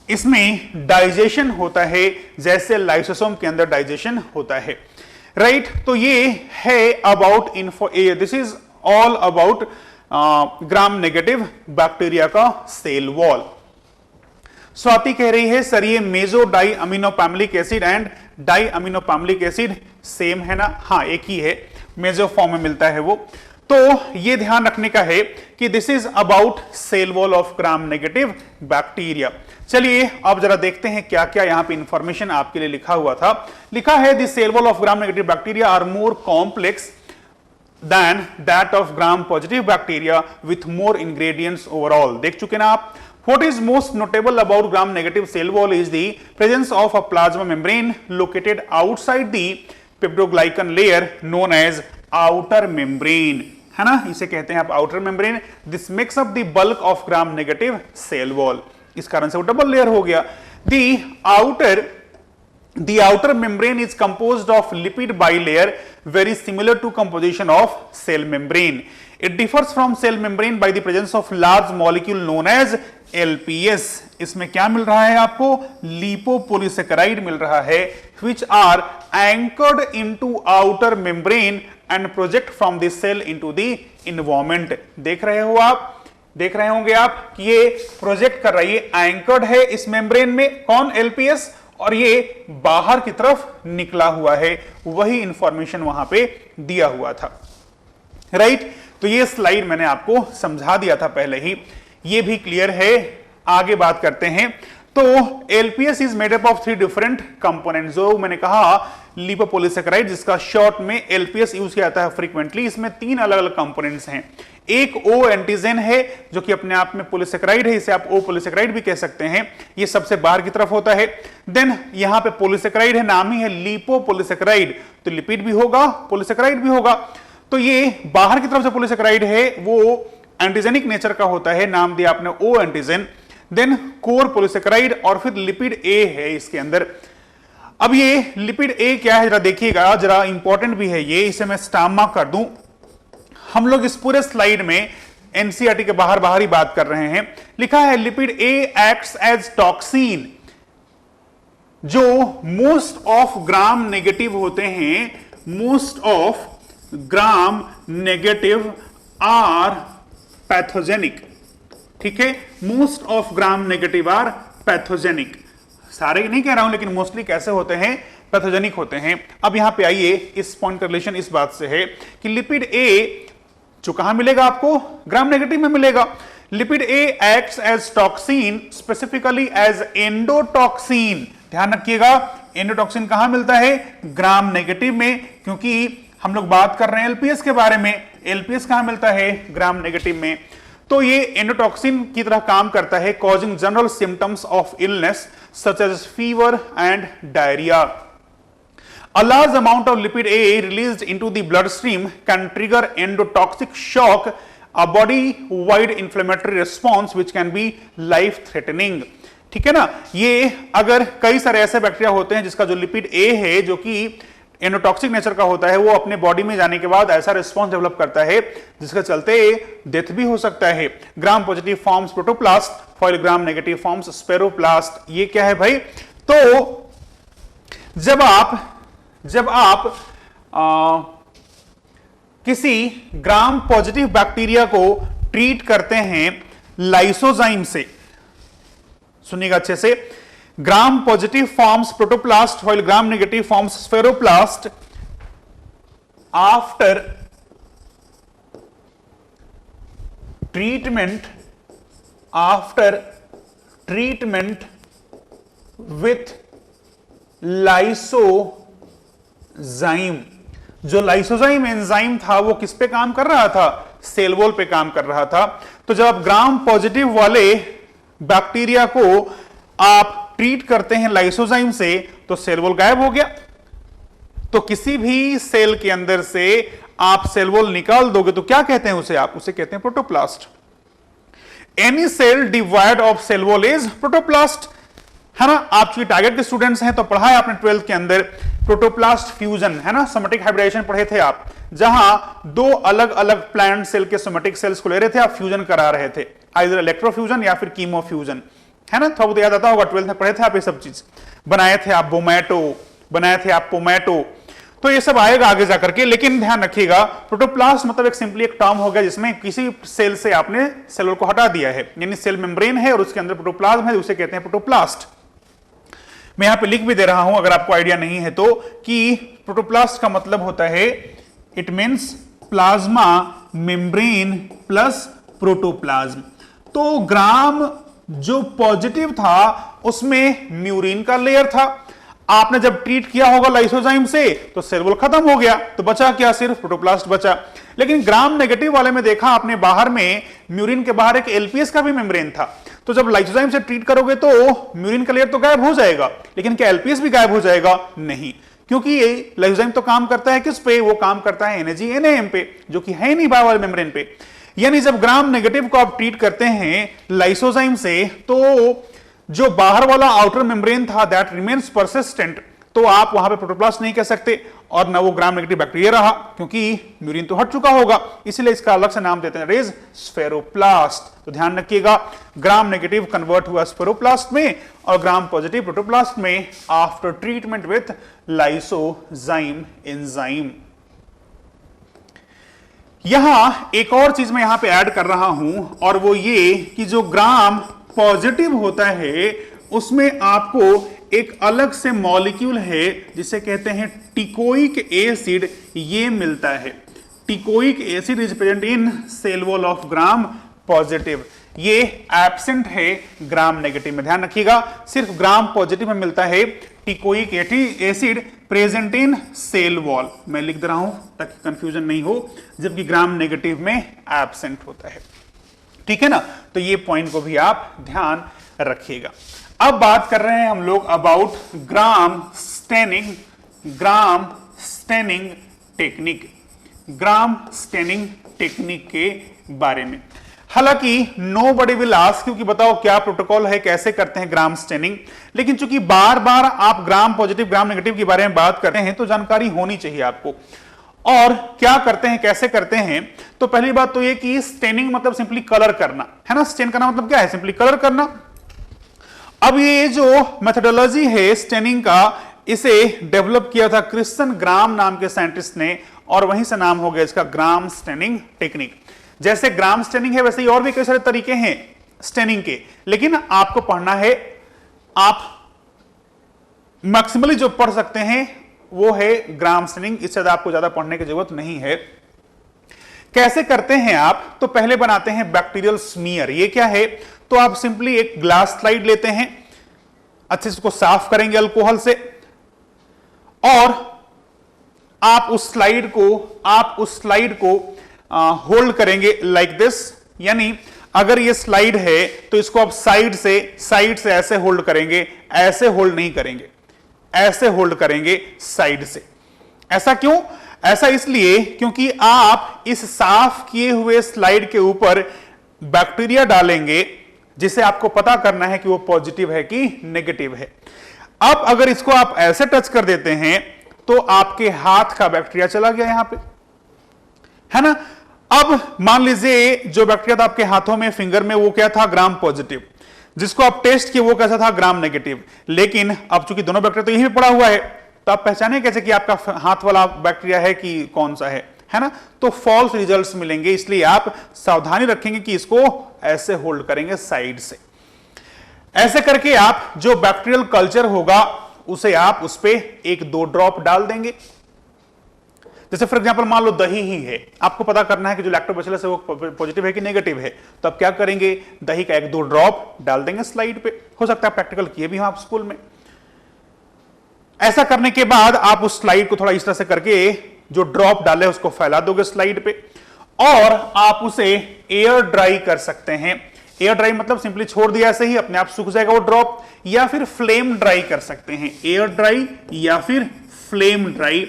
इसमें डाइजेशन होता है जैसे लाइसोसोम के अंदर डाइजेशन होता है, राइट। तो ये है about info, this is all about gram negative bacteria का सेल वॉल। स्वाति कह रही है सर ये meso diaminopimelic acid and diaminopimelic acid same है ना। हाँ, एक ही है। मेजर फॉर्म में मिलता है वो। तो ये ध्यान रखने का है कि this is about cell wall of gram negative bacteria. चलिए अब जरा देखते हैं क्या क्या यहां पे इंफॉर्मेशन आपके लिए लिखा हुआ था। लिखा है the cell wall of gram negative bacteria are more complex than that of gram positive bacteria with more ingredients overall। देख चुके ना आप। What is most notable about gram negative cell wall is the presence of a plasma membrane located outside the peptidoglycan layer known as outer membrane, है ना, इसे कहते हैं आप outer membrane। This makes up the bulk of gram negative cell wall। इस कारण से वो डबल लेयर हो गया। The outer membrane is composed of lipid bilayer very similar to composition of cell membrane। It differs from cell membrane by the presence of large molecule known as LPS। इसमें क्या मिल रहा है आपको? Lipopolysaccharide मिल रहा है which are anchored into outer membrane and project from the cell into the environment। देख रहे हो आप, देख रहे होंगे आप कि ये प्रोजेक्ट कर रही है, एंकर्ड है इस मेम्ब्रेन में, कौन? LPS, और ये बाहर की तरफ निकला हुआ है, वही इंफॉर्मेशन वहां पे दिया हुआ था, राइट। तो ये स्लाइड मैंने आपको समझा दिया था पहले ही, ये भी क्लियर है। आगे बात करते हैं। तो LPS is made up of 3 different components, जो मैंने कहा लिपोपोलीसेकेराइड, जिसका शॉर्ट में LPS यूज किया जाता है फ्रीक्वेंटली। इसमें 3 अलग अलग कंपोनेंट्स हैं। एक O एंटीजन है जो कि अपने आप में पोलीसेकेराइड है, इसे आप O पोलीसेकेराइड भी कह सकते हैं, ये सबसे बाहर की तरफ होता है। देन यहां पे पोलीसेकेराइड है, नाम ही है लिपोपोलीसेकेराइड, तो लिपिड भी होगा, पोलीसेकेराइड भी होगा। तो ये बाहर की तरफ से पोलीसेकेराइड है, वो एंटीजेनिक नेचर का होता है, नाम दिया आपने O antigen. Then core polysaccharide, और फिर लिपिड A है इसके अंदर। अब ये लिपिड A क्या है जरा देखिएगा, जरा इंपॉर्टेंट भी है ये, इसे मैं स्टार मार्क कर दूं। हम लोग इस पूरे स्लाइड में एनसीईआरटी के बाहर बाहर ही बात कर रहे हैं। लिखा है lipid A acts as toxin. जो मोस्ट ऑफ ग्राम नेगेटिव होते हैं, most of gram negative are pathogenic, ठीक है, most of gram negative are pathogenic. सारे नहीं कह रहा हूं, लेकिन मोस्टली कैसे होते हैं? पैथोजेनिक होते हैं। अब यहां पे आइए, इस पॉइंट का रिलेशन इस बात से है कि लिपिड A जो कहां मिलेगा आपको? ग्राम नेगेटिव में मिलेगा। Lipid A acts as toxin, specifically as endotoxin. ध्यान रखिएगा, एंडोटॉक्सिन कहां मिलता है? ग्राम नेगेटिव में, क्योंकि हम लोग बात कर रहे हैं LPS के बारे में। LPS कहां मिलता है? ग्राम नेगेटिव में। तो ये एंडोटॉक्सिन की तरह काम करता है, causing general symptoms of illness such as fever and diarrhoea. A large amount of lipid A released into the bloodstream can trigger endotoxic shock, a body-wide inflammatory response which can be life-threatening। ठीक है ना, ये अगर कई सारे ऐसे bacteria होते हैं जिसका जो लिपिड A है, जो कि एंडोटॉक्सिक नेचर का होता है, वो अपने बॉडी में जाने के बाद ऐसा रिस्पॉन्स डेवलप करता है जिसके चलते डेथ भी हो सकता है। Gram positive forms protoplast, while gram negative forms spheroplast. ये क्या है भाई? तो जब आप किसी ग्राम पॉजिटिव बैक्टीरिया को ट्रीट करते हैं लाइसोजाइम से, सुनिएगा अच्छे से, gram positive forms protoplast, while gram negative forms spheroplast after treatment with lysozyme. जो लाइसोजाइम एंजाइम था वो किस पे काम कर रहा था? सेल वॉल पे काम कर रहा था। तो जब आप ग्राम पॉजिटिव वाले बैक्टीरिया को आप ट्रीट करते हैं लाइसोजाइम से, तो सेल वॉल गायब हो गया। तो किसी भी सेल के अंदर से आप सेल वॉल निकाल दोगे तो क्या कहते हैं उसे? आप उसे कहते हैं protoplast. Any cell divide of cell wall is protoplast, है ना। आप चूंकि टारगेट के स्टूडेंट्स हैं तो पढ़ा है आपने 12th के अंदर प्रोटोप्लास्ट फ्यूजन, है ना, सोमेटिक हाइब्रिडाइजेशन पढ़े थे आप, जहां 2 अलग अलग प्लांट सेल के सोमेटिक सेल्स को ले रहे थे, आप फ्यूजन करा रहे थे, आइदर इलेक्ट्रोफ्यूजन या फिर कीमोफ्यूजन, है ना। थोड़ा बहुत याद आता होगा, 12th में पढ़े थे आप ये सब चीज। बनाए थे आप बोमैटो, बनाए थे आप पोमैटो, तो ये सब आएगा आगे जाकर के। लेकिन ध्यान रखिएगा, प्रोटोप्लास्ट मतलब एक सिंपली एक टर्म हो गया जिसमें किसी सेल से आपने सेल को हटा दिया है, यानी सेल मेम्ब्रेन है और उसके अंदर प्रोटोप्लाज्म है, उसे कहते हैं प्रोटोप्लास्ट। मैं यहां पे लिख भी दे रहा हूं अगर आपको आइडिया नहीं है तो, कि प्रोटोप्लास्ट का मतलब होता है it means plasma membrane plus protoplasm. तो ग्राम जो पॉजिटिव था उसमें म्यूरिन का लेयर था। आपने जब ट्रीट किया होगा लाइसोजाइम से तो सेल वॉल खत्म हो गया, तो बचा क्या, सिर्फ प्रोटोप्लास्ट बचा। लेकिन ग्राम नेगेटिव वाले में देखा आपने, बाहर में म्यूरिन के बाहर एक एलपीएस का भी मेम्ब्रेन था। तो जब लाइसोजाइम से ट्रीट करोगे तो म्यूरिन का लेयर तो गायब हो जाएगा, लेकिन क्या एलपीएस भी गायब हो जाएगा? नहीं, क्योंकि ये लाइसोजाइम तो काम करता है किस पे, वो काम करता है NAG NAM पे, जो कि है नहीं बाहर वाले मेम्ब्रेन पे। यानी जब ग्राम नेगेटिव को आप ट्रीट करते हैं लाइसोजाइम से, तो जो बाहर वाला आउटर मेम्ब्रेन था दैट रिमेन्स परसिस्टेंट, तो आप वहां पे प्रोटोप्लास्ट नहीं कह सकते और ना वो ग्राम नेगेटिव बैक्टीरिया रहा, क्योंकि म्यूरिन तो हट चुका होगा, इसलिए इसका अलग से नाम देते हैं रेज स्फेरोप्लास्ट। तो ध्यान रखिएगा, ग्राम नेगेटिव कन्वर्ट हुआ स्फेरोप्लास्ट में और ग्राम पॉजिटिव प्रोटोप्लास्ट में after treatment with lysozyme enzyme. यहां एक और चीज मैं यहां पे ऐड कर रहा हूं, और वो ये कि जो ग्राम पॉजिटिव होता है उसमें आपको एक अलग से मॉलिक्यूल है जिसे कहते हैं टिकोइक एसिड, ये मिलता है। Teichoic acid is present in cell wall of gram positive, ये एब्सेंट है ग्राम नेगेटिव में। ध्यान रखिएगा, सिर्फ ग्राम पॉजिटिव में मिलता है teichoic acid present in cell wall. मैं लिख दे रहा हूं ताकि कंफ्यूजन नहीं हो, जबकि ग्राम नेगेटिव में एब्सेंट होता है। ठीक है ना, तो ये पॉइंट को भी आप ध्यान रखिएगा। अब बात कर रहे हैं हम लोग about gram staining technique, gram staining technique के बारे में। हालांकि नोबडी विल आस्क क्योंकि बताओ क्या प्रोटोकॉल है, कैसे करते हैं ग्राम स्टेनिंग, लेकिन चूंकि बार बार आप ग्राम पॉजिटिव ग्राम नेगेटिव के बारे में बात करते हैं तो जानकारी होनी चाहिए आपको। और क्या करते हैं, कैसे करते हैं, तो पहली बात तो ये कि स्टेनिंग मतलब सिंपली कलर करना है ना। स्टेन करना मतलब क्या है, सिंपली कलर करना। अब ये जो मेथोडोलॉजी है स्टेनिंग का, इसे डेवलप किया था क्रिश्चियन ग्राम नाम के साइंटिस्ट ने, और वहीं से नाम हो गया इसका ग्राम स्टेनिंग टेक्निक। जैसे ग्राम स्टेनिंग है वैसे ही और भी कई सारे तरीके हैं स्टेनिंग के, लेकिन आपको पढ़ना है, आप मैक्सिमली जो पढ़ सकते हैं वो है ग्राम स्टेनिंग, इससे ज्यादा आपको ज्यादा पढ़ने की जरूरत नहीं है। कैसे करते हैं आप, तो पहले बनाते हैं बैक्टीरियल स्मीयर। ये क्या है, तो आप सिंपली एक ग्लास स्लाइड लेते हैं, अच्छे से उसको साफ करेंगे अल्कोहल से, और आप उस स्लाइड को होल्ड करेंगे लाइक दिस। यानी अगर ये स्लाइड है तो इसको आप साइड से ऐसे होल्ड करेंगे, ऐसे होल्ड नहीं करेंगे, ऐसे होल्ड करेंगे साइड से। ऐसा क्यों? ऐसा इसलिए क्योंकि आप इस साफ किए हुए स्लाइड के ऊपर बैक्टीरिया डालेंगे जिसे आपको पता करना है कि वो पॉजिटिव है कि नेगेटिव है। अब अगर इसको आप ऐसे टच कर देते हैं तो आपके हाथ का बैक्टीरिया चला गया यहां पे, है ना। अब मान लीजिए जो बैक्टीरिया था आपके हाथों में, फिंगर में, वो क्या था, ग्राम पॉजिटिव। जिसको आप टेस्ट किए वो कैसा था, ग्राम नेगेटिव। लेकिन अब चूंकि दोनों बैक्टीरिया तो यहीं पे पड़ा हुआ है, तो आप पहचाने कैसे कि आपका हाथ वाला बैक्टीरिया है कि कौन सा है ना। तो फॉल्स रिजल्ट्स मिलेंगे, इसलिए आप सावधानी रखेंगे कि इसको ऐसे होल्ड करेंगे साइड से। ऐसे करके आप जो बैक्टीरियल कल्चर होगा उसे आप उस पे 1-2 ड्रॉप डाल देंगे। जैसे फॉर एग्जांपल मान लो दही ही है, आपको पता करना है कि जो लैक्टोबैसिलस है वो पॉजिटिव है कि नेगेटिव है, तो आप क्या करेंगे, दही का 1-2 ड्रॉप डाल देंगे स्लाइड पे। हो सकता है प्रैक्टिकल किए भी हो आप स्कूल में। ऐसा करने के बाद आप उस स्लाइड को थोड़ा इस तरह से करके जो ड्रॉप डाले उसको फैला दोगे स्लाइड पे, और आप उसे एयर ड्राई कर सकते हैं। एयर ड्राई मतलब सिंपली छोड़ दिया ऐसे ही अपने आप सूख जाएगा वो ड्रॉप, या फिर फ्लेम ड्राई कर सकते हैं। एयर ड्राई या फिर फ्लेम ड्राई,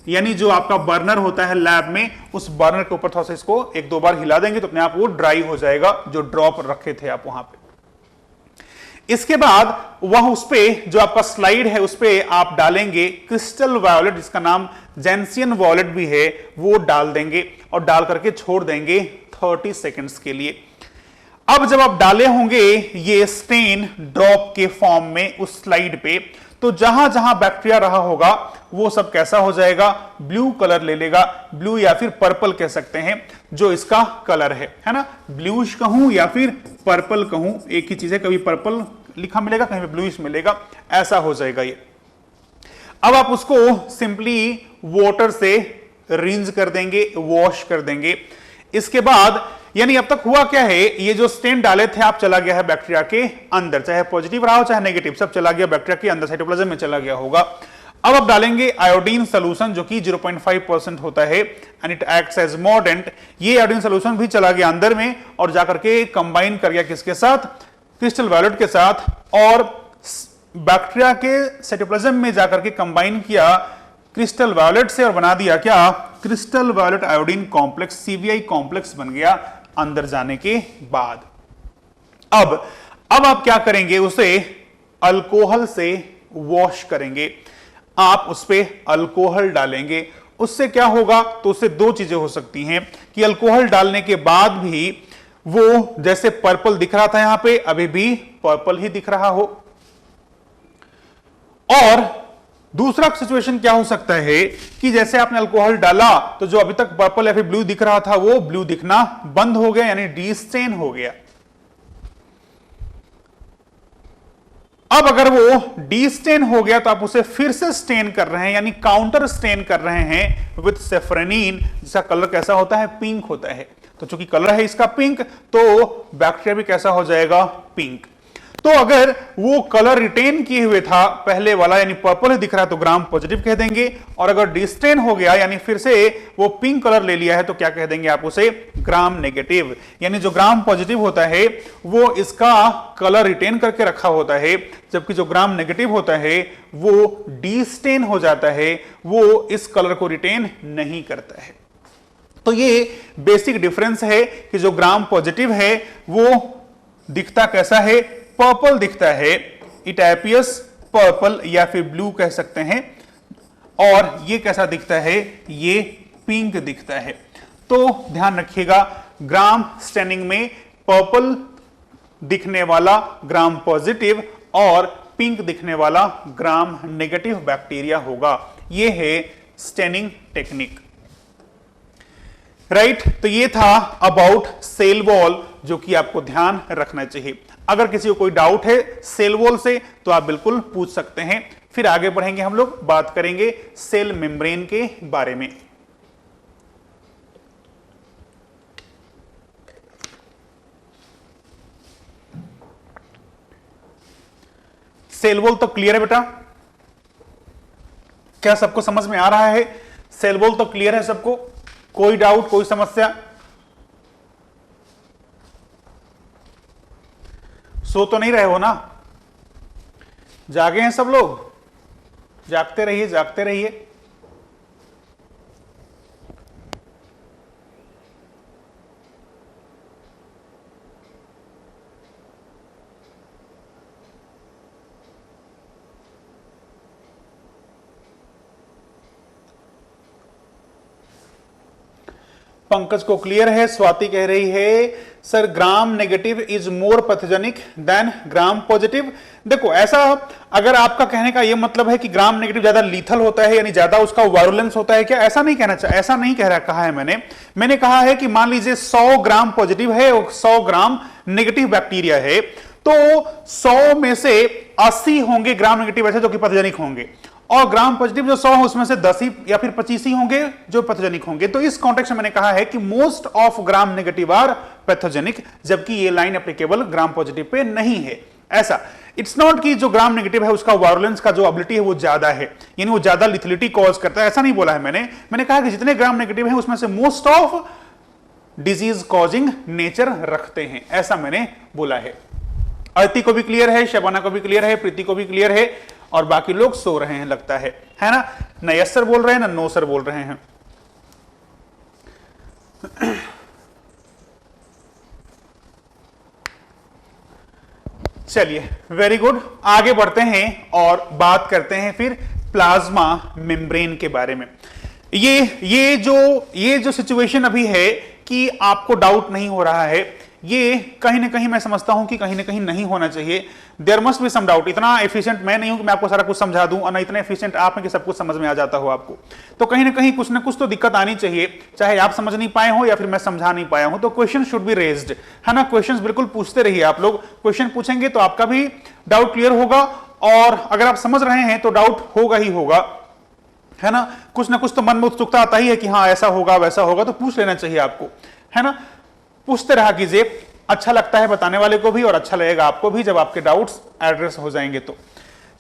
यानी जो आपका बर्नर होता है लैब में, उस बर्नर के ऊपर थोड़ा सा इसको 1-2 बार हिला देंगे तो अपने आप वो ड्राई हो जाएगा जो ड्रॉप रखे थे आप वहां पे। इसके बाद वह उस पे जो आपका स्लाइड है उस पे आप डालेंगे क्रिस्टल वायोलेट, जिसका नाम जेंसियन वायोलेट भी है, वो डाल देंगे और डाल करके छोड़ देंगे 30 सेकंड्स के लिए। अब जब आप डाले होंगे ये स्टेन ड्रॉप के फॉर्म में उस स्लाइड पे, तो जहां जहां बैक्टीरिया रहा होगा वो सब कैसा हो जाएगा, ब्लू कलर ले लेगा। ब्लू या फिर पर्पल कह सकते हैं जो इसका कलर है ना। ब्लूइश कहूं या फिर पर्पल कहूं, एक ही चीज है, कभी पर्पल लिखा मिलेगा कहीं पे ब्लूइश मिलेगा, ऐसा हो जाएगा ये। अब आप उसको सिंपली वाटर से रिंज कर देंगे, वॉश कर देंगे। इसके बाद यानी अब तक हुआ क्या है, ये जो स्टेन डाले थे आप, चला गया है बैक्टीरिया के अंदर, चाहे पॉजिटिव रहा हो चाहे नेगेटिव, सब चला गया बैक्टीरिया के अंदर, साइटोप्लाज्म में चला गया होगा। अब आप डालेंगे आयोडीन सोल्यूशन जो कि 0.5% होता है and it acts as mordant. ये आयोडीन सोल्यूशन भी चला गया अंदर में और जाकर के कंबाइन कर गया किसके साथ, क्रिस्टल वायलेट के साथ, और बैक्टीरिया के साइटोप्लाज्म में जाकर के कंबाइन किया क्रिस्टल वायलेट से और बना दिया क्या, crystal violet iodine complex, CVI complex बन गया अंदर जाने के बाद। अब आप क्या करेंगे, उसे अल्कोहल से वॉश करेंगे। आप उस पे अल्कोहल डालेंगे, उससे क्या होगा, तो उससे दो चीजें हो सकती हैं कि अल्कोहल डालने के बाद भी वो जैसे पर्पल दिख रहा था यहां पे, अभी भी पर्पल ही दिख रहा हो, और दूसरा सिचुएशन क्या हो सकता है कि जैसे आपने अल्कोहल डाला तो जो अभी तक पर्पल या फिर ब्लू दिख रहा था वो ब्लू दिखना बंद हो गया, यानी डीस्टेन हो गया। अब अगर वो डीस्टेन हो गया तो आप उसे फिर से स्टेन कर रहे हैं, यानी काउंटर स्टेन कर रहे हैं विथ सेफ्रेनिन, जिसका कलर कैसा होता है, पिंक होता है। तो चूंकि कलर है इसका पिंक, तो बैक्टीरिया भी कैसा हो जाएगा, पिंक। तो अगर वो कलर रिटेन किए हुए था पहले वाला, यानी पर्पल ही दिख रहा है, तो ग्राम पॉजिटिव कह देंगे, और अगर डिस्टेन हो गया यानी फिर से वो पिंक कलर ले लिया है तो क्या कह देंगे आप उसे, ग्राम नेगेटिव। यानी जो ग्राम पॉजिटिव होता है वो इसका कलर रिटेन करके रखा होता है, जबकि जो ग्राम नेगेटिव होता है वो डिस्टेन हो जाता है, वो इस कलर को रिटेन नहीं करता है। तो ये बेसिक डिफरेंस है कि जो ग्राम पॉजिटिव है वो दिखता कैसा है, पर्पल दिखता है, इट एपियर्स पर्पल या फिर ब्लू कह सकते हैं, और ये कैसा दिखता है, ये पिंक दिखता है। तो ध्यान रखिएगा, ग्राम स्टेनिंग में पर्पल दिखने वाला ग्राम पॉजिटिव और पिंक दिखने वाला ग्राम नेगेटिव बैक्टीरिया होगा। ये है स्टेनिंग टेक्निक, राइट। तो ये था अबाउट सेल वॉल, जो कि आपको ध्यान रखना चाहिए। अगर किसी को कोई डाउट है सेल वॉल से तो आप बिल्कुल पूछ सकते हैं। फिर आगे बढ़ेंगे, हम लोग बात करेंगे सेल मेम्ब्रेन के बारे में। सेल वॉल तो क्लियर है बेटा, क्या सबको समझ में आ रहा है? सेल वॉल तो क्लियर है सबको, कोई डाउट, कोई समस्या? सो तो नहीं रहे हो ना, जागे हैं सब लोग? जागते रहिए, जागते रहिए। पंकज को क्लियर है। स्वाति कह रही है sir gram negative is more pathogenic than gram positive. देखो ऐसा, अगर आपका कहने का यह मतलब है कि ग्राम नेगेटिव ज्यादा लीथल होता है, यानी ज्यादा उसका वायरुलेंस होता है, क्या ऐसा नहीं कहना चाहिए, ऐसा नहीं कहा है मैंने कहा है कि मान लीजिए 100 ग्राम पॉजिटिव है और 100 ग्राम नेगेटिव बैक्टीरिया है, तो 100 में से 80 होंगे ग्राम नेगेटिव ऐसे जो कि पैथोजेनिक होंगे, और ग्राम पॉजिटिव जो 100 है उसमें से 10 ही या फिर 25 ही होंगे जो पैथोजेनिक होंगे। तो इस कॉन्टेक्स्ट में मैंने कहा है कि most of gram negative are pathogenic, जबकि ये line applicable gram positive pay नहीं है। ऐसा इट्स नॉट कि जो ग्राम नेगेटिव है उसका वायरुलेंस का जो एबिलिटी है वो ज्यादा है, यानी वो ज्यादा लिथलिटी कॉज करता है, ऐसा नहीं बोला है मैंने कहा कि जितने ग्राम नेगेटिव है उसमें से most of disease causing nature रखते हैं, ऐसा मैंने बोला है। अदिति को भी क्लियर है, शबाना को भी क्लियर है, प्रीति को भी क्लियर है, और बाकी लोग सो रहे हैं लगता है ना यस सर बोल रहे हैं ना नो सर बोल रहे हैं। चलिए वेरी गुड, आगे बढ़ते हैं और बात करते हैं फिर प्लाज्मा मेम्ब्रेन के बारे में। ये जो सिचुएशन अभी है कि आपको डाउट नहीं हो रहा है, ये कहीं ना कहीं मैं समझता हूं कि कहीं ना कहीं नहीं होना चाहिए। There must be some doubt. इतना एफिशिएंट मैं नहीं हूं कि मैं आपको सारा कुछ समझा दूं, और ना इतना एफिशिएंट आप हैं कि सब कुछ समझ में आ जाता हो आपको। तो कहीं ना कहीं कुछ ना कुछ तो दिक्कत आनी चाहिए, चाहे आप समझ नहीं पाए हो या फिर मैं समझा नहीं पाया हूं। तो क्वेश्चन शुड बी रेज्ड, है ना। क्वेश्चंस बिल्कुल पूछते रहिए आप लोग, क्वेश्चन पूछेंगे तो आपका भी डाउट क्लियर होगा, और अगर आप समझ रहे हैं तो डाउट होगा ही होगा। है ना कुछ तो मन में उत्सुकता आता ही है कि हाँ ऐसा होगा वैसा होगा, तो पूछ लेना चाहिए आपको, है ना। पूछते रहा कीजिए, अच्छा लगता है बताने वाले को भी और अच्छा लगेगा आपको भी जब आपके डाउट्स एड्रेस हो जाएंगे। तो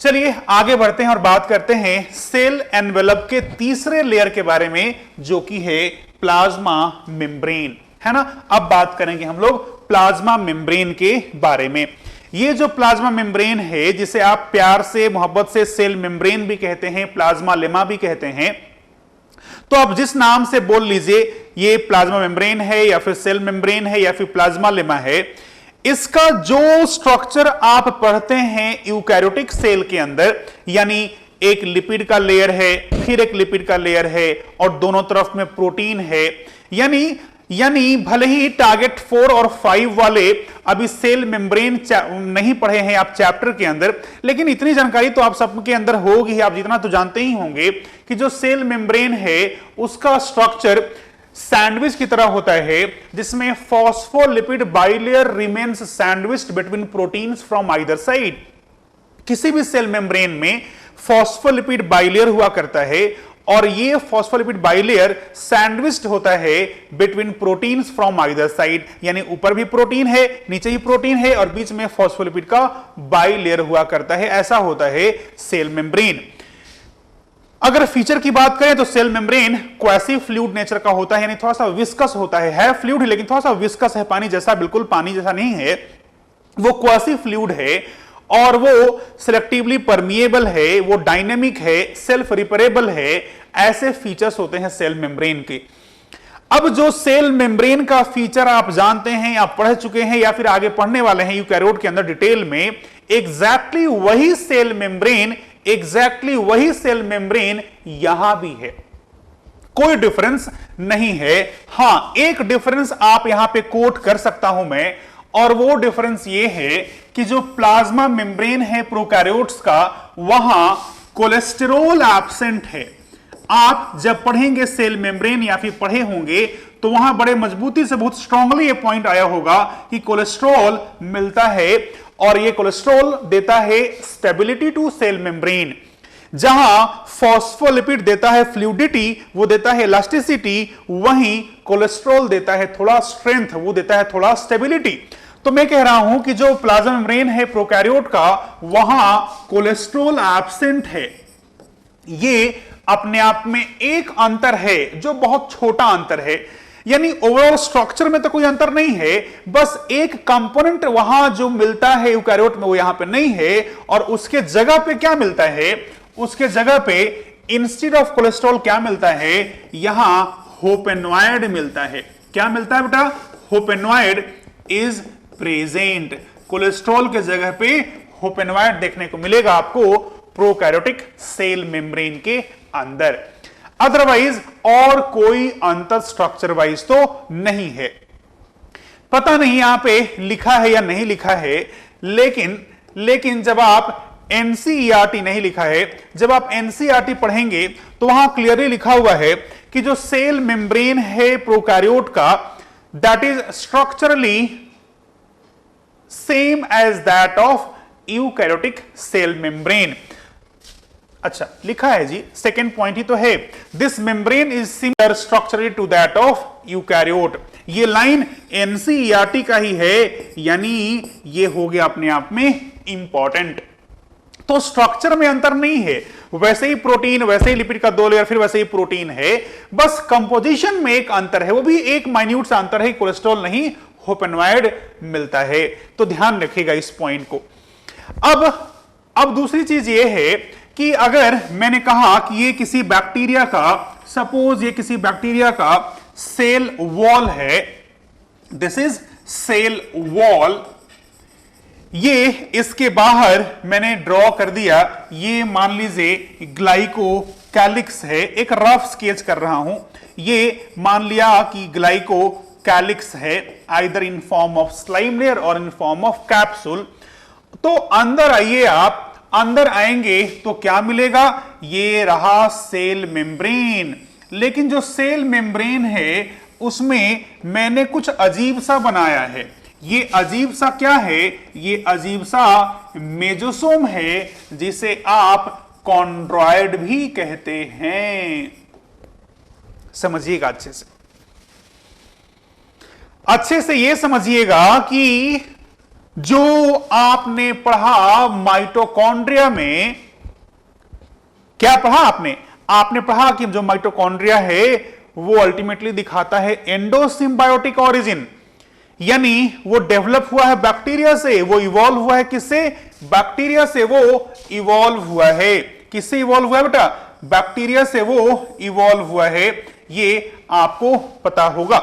चलिए आगे बढ़ते हैं और बात करते हैं सेल एनवेलप के तीसरे लेयर के बारे में, जो कि है प्लाज्मा मेम्ब्रेन, है ना। अब बात करेंगे हम लोग प्लाज्मा मेम्ब्रेन के बारे में। ये जो प्लाज्मा मेम्ब्रेन है, जिसे आप प्यार से मोहब्बत से सेल मेम्ब्रेन भी कहते हैं, प्लाज्मा लेमा भी कहते हैं, तो आप जिस नाम से बोल लीजिए, ये प्लाज्मा मेम्ब्रेन है या फिर सेल मेम्ब्रेन है या फिर प्लाज्मा लेमा है, इसका जो स्ट्रक्चर आप पढ़ते हैं यूकैरियोटिक सेल के अंदर, यानी एक लिपिड का लेयर है, फिर एक लिपिड का लेयर है और दोनों तरफ में प्रोटीन है, यानी भले ही टारगेट 4 और 5 वाले अभी सेल मेम्ब्रेन नहीं पढ़े हैं आप चैप्टर के अंदर, लेकिन इतनी जानकारी तो आप सबके अंदर होगी, आप जितना तो जानते ही होंगे कि जो सेल मेम्ब्रेन है उसका स्ट्रक्चर सैंडविच की तरह होता है, जिसमें phospholipid bilayer remains sandwiched between proteins from either side. किसी भी सेल मेम्ब्रेन में फॉस्फोलिपिड बाइलेयर हुआ करता है और ये फॉस्फोलिपिड बाइलेयर सैंडविच्ड होता है between proteins from either side, यानी ऊपर भी प्रोटीन है, नीचे भी प्रोटीन है और बीच में फॉस्फोलिपिड का बाइलेयर हुआ करता है। ऐसा होता है सेल मेम्ब्रेन। अगर फीचर की बात करें तो cell membrane quasi fluid nature का होता है, यानी थोड़ा सा विस्कस होता है फ्लूइड लेकिन थोड़ा सा विस्कस है, पानी जैसा, बिल्कुल पानी जैसा नहीं है, वो क्वासी फ्लूइड है और वो सिलेक्टिवली परमिएबल है, वो डायनेमिक है, सेल्फ रिपेरेबल है। ऐसे फीचर्स होते हैं सेल मेम्ब्रेन के। अब जो सेल मेम्ब्रेन का फीचर आप जानते हैं या पढ़ चुके हैं या फिर आगे पढ़ने वाले हैं यूकैरियोट के अंदर डिटेल में, एग्जैक्टली वही सेल मेम्ब्रेन यहां भी है, कोई डिफरेंस नहीं है। हां, एक डिफरेंस आप यहां पे कोट कर सकता हूं मैं, और वो डिफरेंस ये है कि जो प्लाज्मा मेम्ब्रेन है प्रोकैरियोट्स का, वहां कोलेस्टेरॉल एब्सेंट है। आप जब पढ़ेंगे सेल मेम्ब्रेन या फिर पढ़े होंगे तो वहां बड़े मजबूती से, बहुत स्ट्रांगली ये पॉइंट आया होगा कि कोलेस्ट्रॉल मिलता है और ये कोलेस्ट्रॉल देता है स्टेबिलिटी टू सेल मेम्ब्रेन। जहां फॉस्फोलिपिड देता है फ्लूइडिटी, वो देता है इलास्टिसिटी, वहीं कोलेस्ट्रॉल देता है थोड़ा स्ट्रेंथ, वो देता है थोड़ा स्टेबिलिटी। तो मैं कह रहा हूं कि जो प्लाज्मा मेम्ब्रेन है प्रोकैरियोट का, वहां कोलेस्ट्रॉल एब्सेंट है। ये अपने आप में एक अंतर है जो बहुत छोटा अंतर है, यानी ओवरऑल स्ट्रक्चर में तो कोई अंतर नहीं है, बस एक कंपोनेंट वहां जो मिलता है यूकैरियोट में वो यहां पे नहीं है, और उसके जगह पे क्या मिलता है, उसके जगह पे इंस्टेड ऑफ कोलेस्ट्रॉल क्या मिलता है, यहां होपेनॉइड मिलता है। क्या मिलता है बेटा? होपेनॉइड इज प्रेजेंट। कोलेस्ट्रॉल के जगह पे होपेनॉइड देखने को मिलेगा आपको प्रोकैरियोटिक सेल मेम्ब्रेन के अंदर। अदरवाइज और कोई अंतर स्ट्रक्चर वाइज तो नहीं है। पता नहीं यहां पे लिखा है या नहीं लिखा है, लेकिन जब आप एनसीईआरटी नहीं लिखा है, जब आप एनसीईआरटी पढ़ेंगे तो वहां क्लियरली लिखा हुआ है कि जो सेल मेम्ब्रेन है प्रोकैरियोट का, that is structurally same as that of eukaryotic cell membrane. अच्छा लिखा है जी, सेकेंड पॉइंट ही तो है, this membrane is similar structurally to that of eukaryote. ये लाइन एनसीईआरटी का ही है, यानी ये हो गया अपने आप में इंपॉर्टेंट। तो स्ट्रक्चर में अंतर नहीं है, वैसे ही प्रोटीन, वैसे ही लिपिड का 2 लेयर, फिर वैसे ही प्रोटीन है, बस कंपोजिशन में एक अंतर है, वो भी एक माइन्यूट सा अंतर है, कोलेस्ट्रॉल नहीं होपेनॉइड मिलता है। तो ध्यान रखिएगा इस पॉइंट को। अब दूसरी चीज ये है कि अगर मैंने कहा कि ये किसी बैक्टीरिया का, सपोज ये किसी बैक्टीरिया का सेल वॉल है, दिस इज सेल वॉल, ये इसके बाहर मैंने ड्रॉ कर दिया, ये मान लीजिए ग्लाइकोकैलिक्स है, एक रफ स्केच कर रहा हूं, ये मान लिया कि ग्लाइकोकैलिक्स है, either in form of slime layer और इन फॉर्म ऑफ कैप्सूल। तो अंदर आइए, आप अंदर आएंगे तो क्या मिलेगा, ये रहा सेल मेम्ब्रेन। लेकिन जो सेल मेम्ब्रेन है उसमें मैंने कुछ अजीब सा बनाया है। ये अजीब सा क्या है, ये अजीब सा मेजोसोम है, जिसे आप कॉन्ड्रॉइड भी कहते हैं। समझिएगा अच्छे से यह समझिएगा कि जो आपने पढ़ा माइटोकॉन्ड्रिया में, क्या पढ़ा आपने पढ़ा कि जो माइटोकॉन्ड्रिया है वो अल्टीमेटली दिखाता है एंडोसिम्बायोटिक ऑरिजिन, यानी वो डेवलप हुआ है बैक्टीरिया से, वो इवॉल्व हुआ है किससे? बैक्टीरिया से वो इवॉल्व हुआ है। किससे इवॉल्व हुआ है बेटा? बैक्टीरिया से वो इवॉल्व हुआ है, ये आपको पता होगा।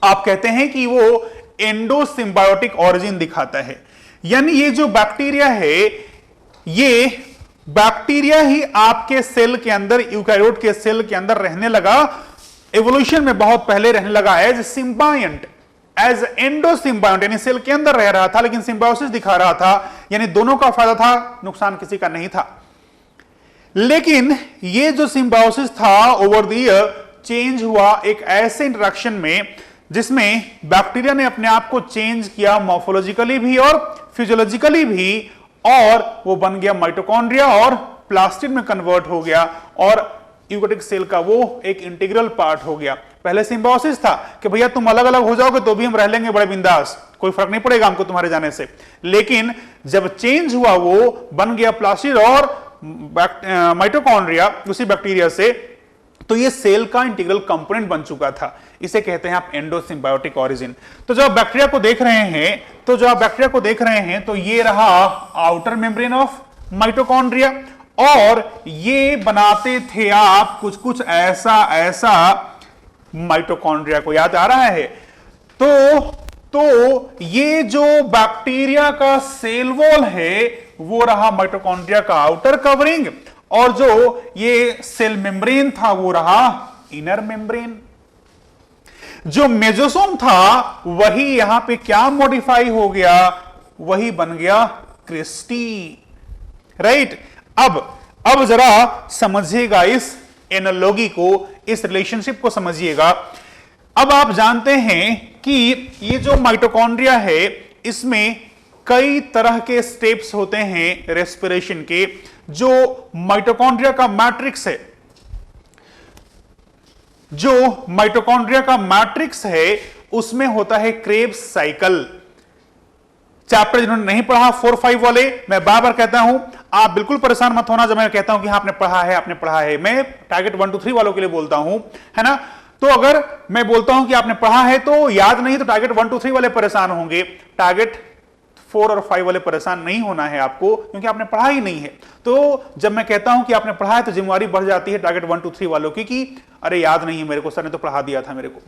आप कहते हैं कि वो एंडोसिम्बायोटिक ऑरिजिन दिखाता है, यानी ये जो बैक्टीरिया है, ये बैक्टीरिया ही आपके सेल के अंदर, यूकैरियोट के सेल के अंदर रहने लगा, एवोल्यूशन में बहुत पहले रहने लगा एज सिम्बायंट, एज एंडोसिम्बायंट, यानी सेल के अंदर रह रहा था लेकिन सिम्बायोसिस दिखा रहा था, यानी दोनों का फायदा था, नुकसान किसी का नहीं था। लेकिन ये जो सिम्बायोसिस था ओवर द ईयर चेंज हुआ एक ऐसे इंटरेक्शन में जिसमें बैक्टीरिया ने अपने आप को चेंज किया मॉर्फोलॉजिकली भी और फिजियोलॉजिकली भी, और वो बन गया माइटोकॉन्ड्रिया और प्लास्टिड में कन्वर्ट हो गया और यूकैरियोटिक सेल का वो एक इंटीग्रल पार्ट हो गया। पहले सिम्बायोसिस था कि भैया तुम अलग अलग हो जाओगे तो भी हम रह लेंगे बड़े बिंदास, कोई फर्क नहीं पड़ेगा हमको तुम्हारे जाने से। लेकिन जब चेंज हुआ वो बन गया प्लास्टिड और माइटोकॉन्ड्रिया उसी बैक्टीरिया से, तो ये सेल का इंटीग्रल कंपोनेंट बन चुका था। इसे कहते हैं आप एंडोसिम्बायोटिक ऑरिजिन। तो जब आप बैक्टीरिया को देख रहे हैं तो ये रहा आउटर मेम्ब्रेन ऑफ माइटोकॉन्ड्रिया, और ये बनाते थे आप कुछ कुछ ऐसा माइटोकॉन्ड्रिया को, याद आ रहा है? तो ये जो बैक्टीरिया का सेल वॉल है वो रहा माइटोकॉन्ड्रिया का आउटर कवरिंग, और जो ये सेल मेम्ब्रेन था वो रहा इनर मेम्ब्रेन। जो मेजोसोम था वही यहां पे क्या मॉडिफाई हो गया? वही बन गया क्रिस्टी, राइट? अब जरा समझिएगा इस एनालॉजी को, इस रिलेशनशिप को समझिएगा। अब आप जानते हैं कि ये जो माइटोकॉन्ड्रिया है इसमें कई तरह के स्टेप्स होते हैं रेस्पिरेशन के। जो माइटोकॉन्ड्रिया का मैट्रिक्स है, उसमें होता है क्रेब्स साइकिल। चैप्टर जिन्होंने नहीं पढ़ा 4-5 वाले, मैं बार बार कहता हूं आप बिल्कुल परेशान मत होना जब मैं कहता हूं कि हाँ आपने पढ़ा है। मैं टारगेट 1 2 3 वालों के लिए बोलता हूं, है ना? तो अगर मैं बोलता हूं कि आपने पढ़ा है तो याद नहीं, तो टारगेट 1 2 3 वाले परेशान होंगे, टारगेट 4 और 5 वाले परेशान नहीं होना है आपको, क्योंकि आपने पढ़ा ही नहीं है। तो जब मैं कहता हूं कि आपने पढ़ा है तो जिम्मेवारी बढ़ जाती है टारगेट 1 2 3 वालों की कि अरे याद नहीं है मेरे को, सर ने तो पढ़ा दिया था मेरे को,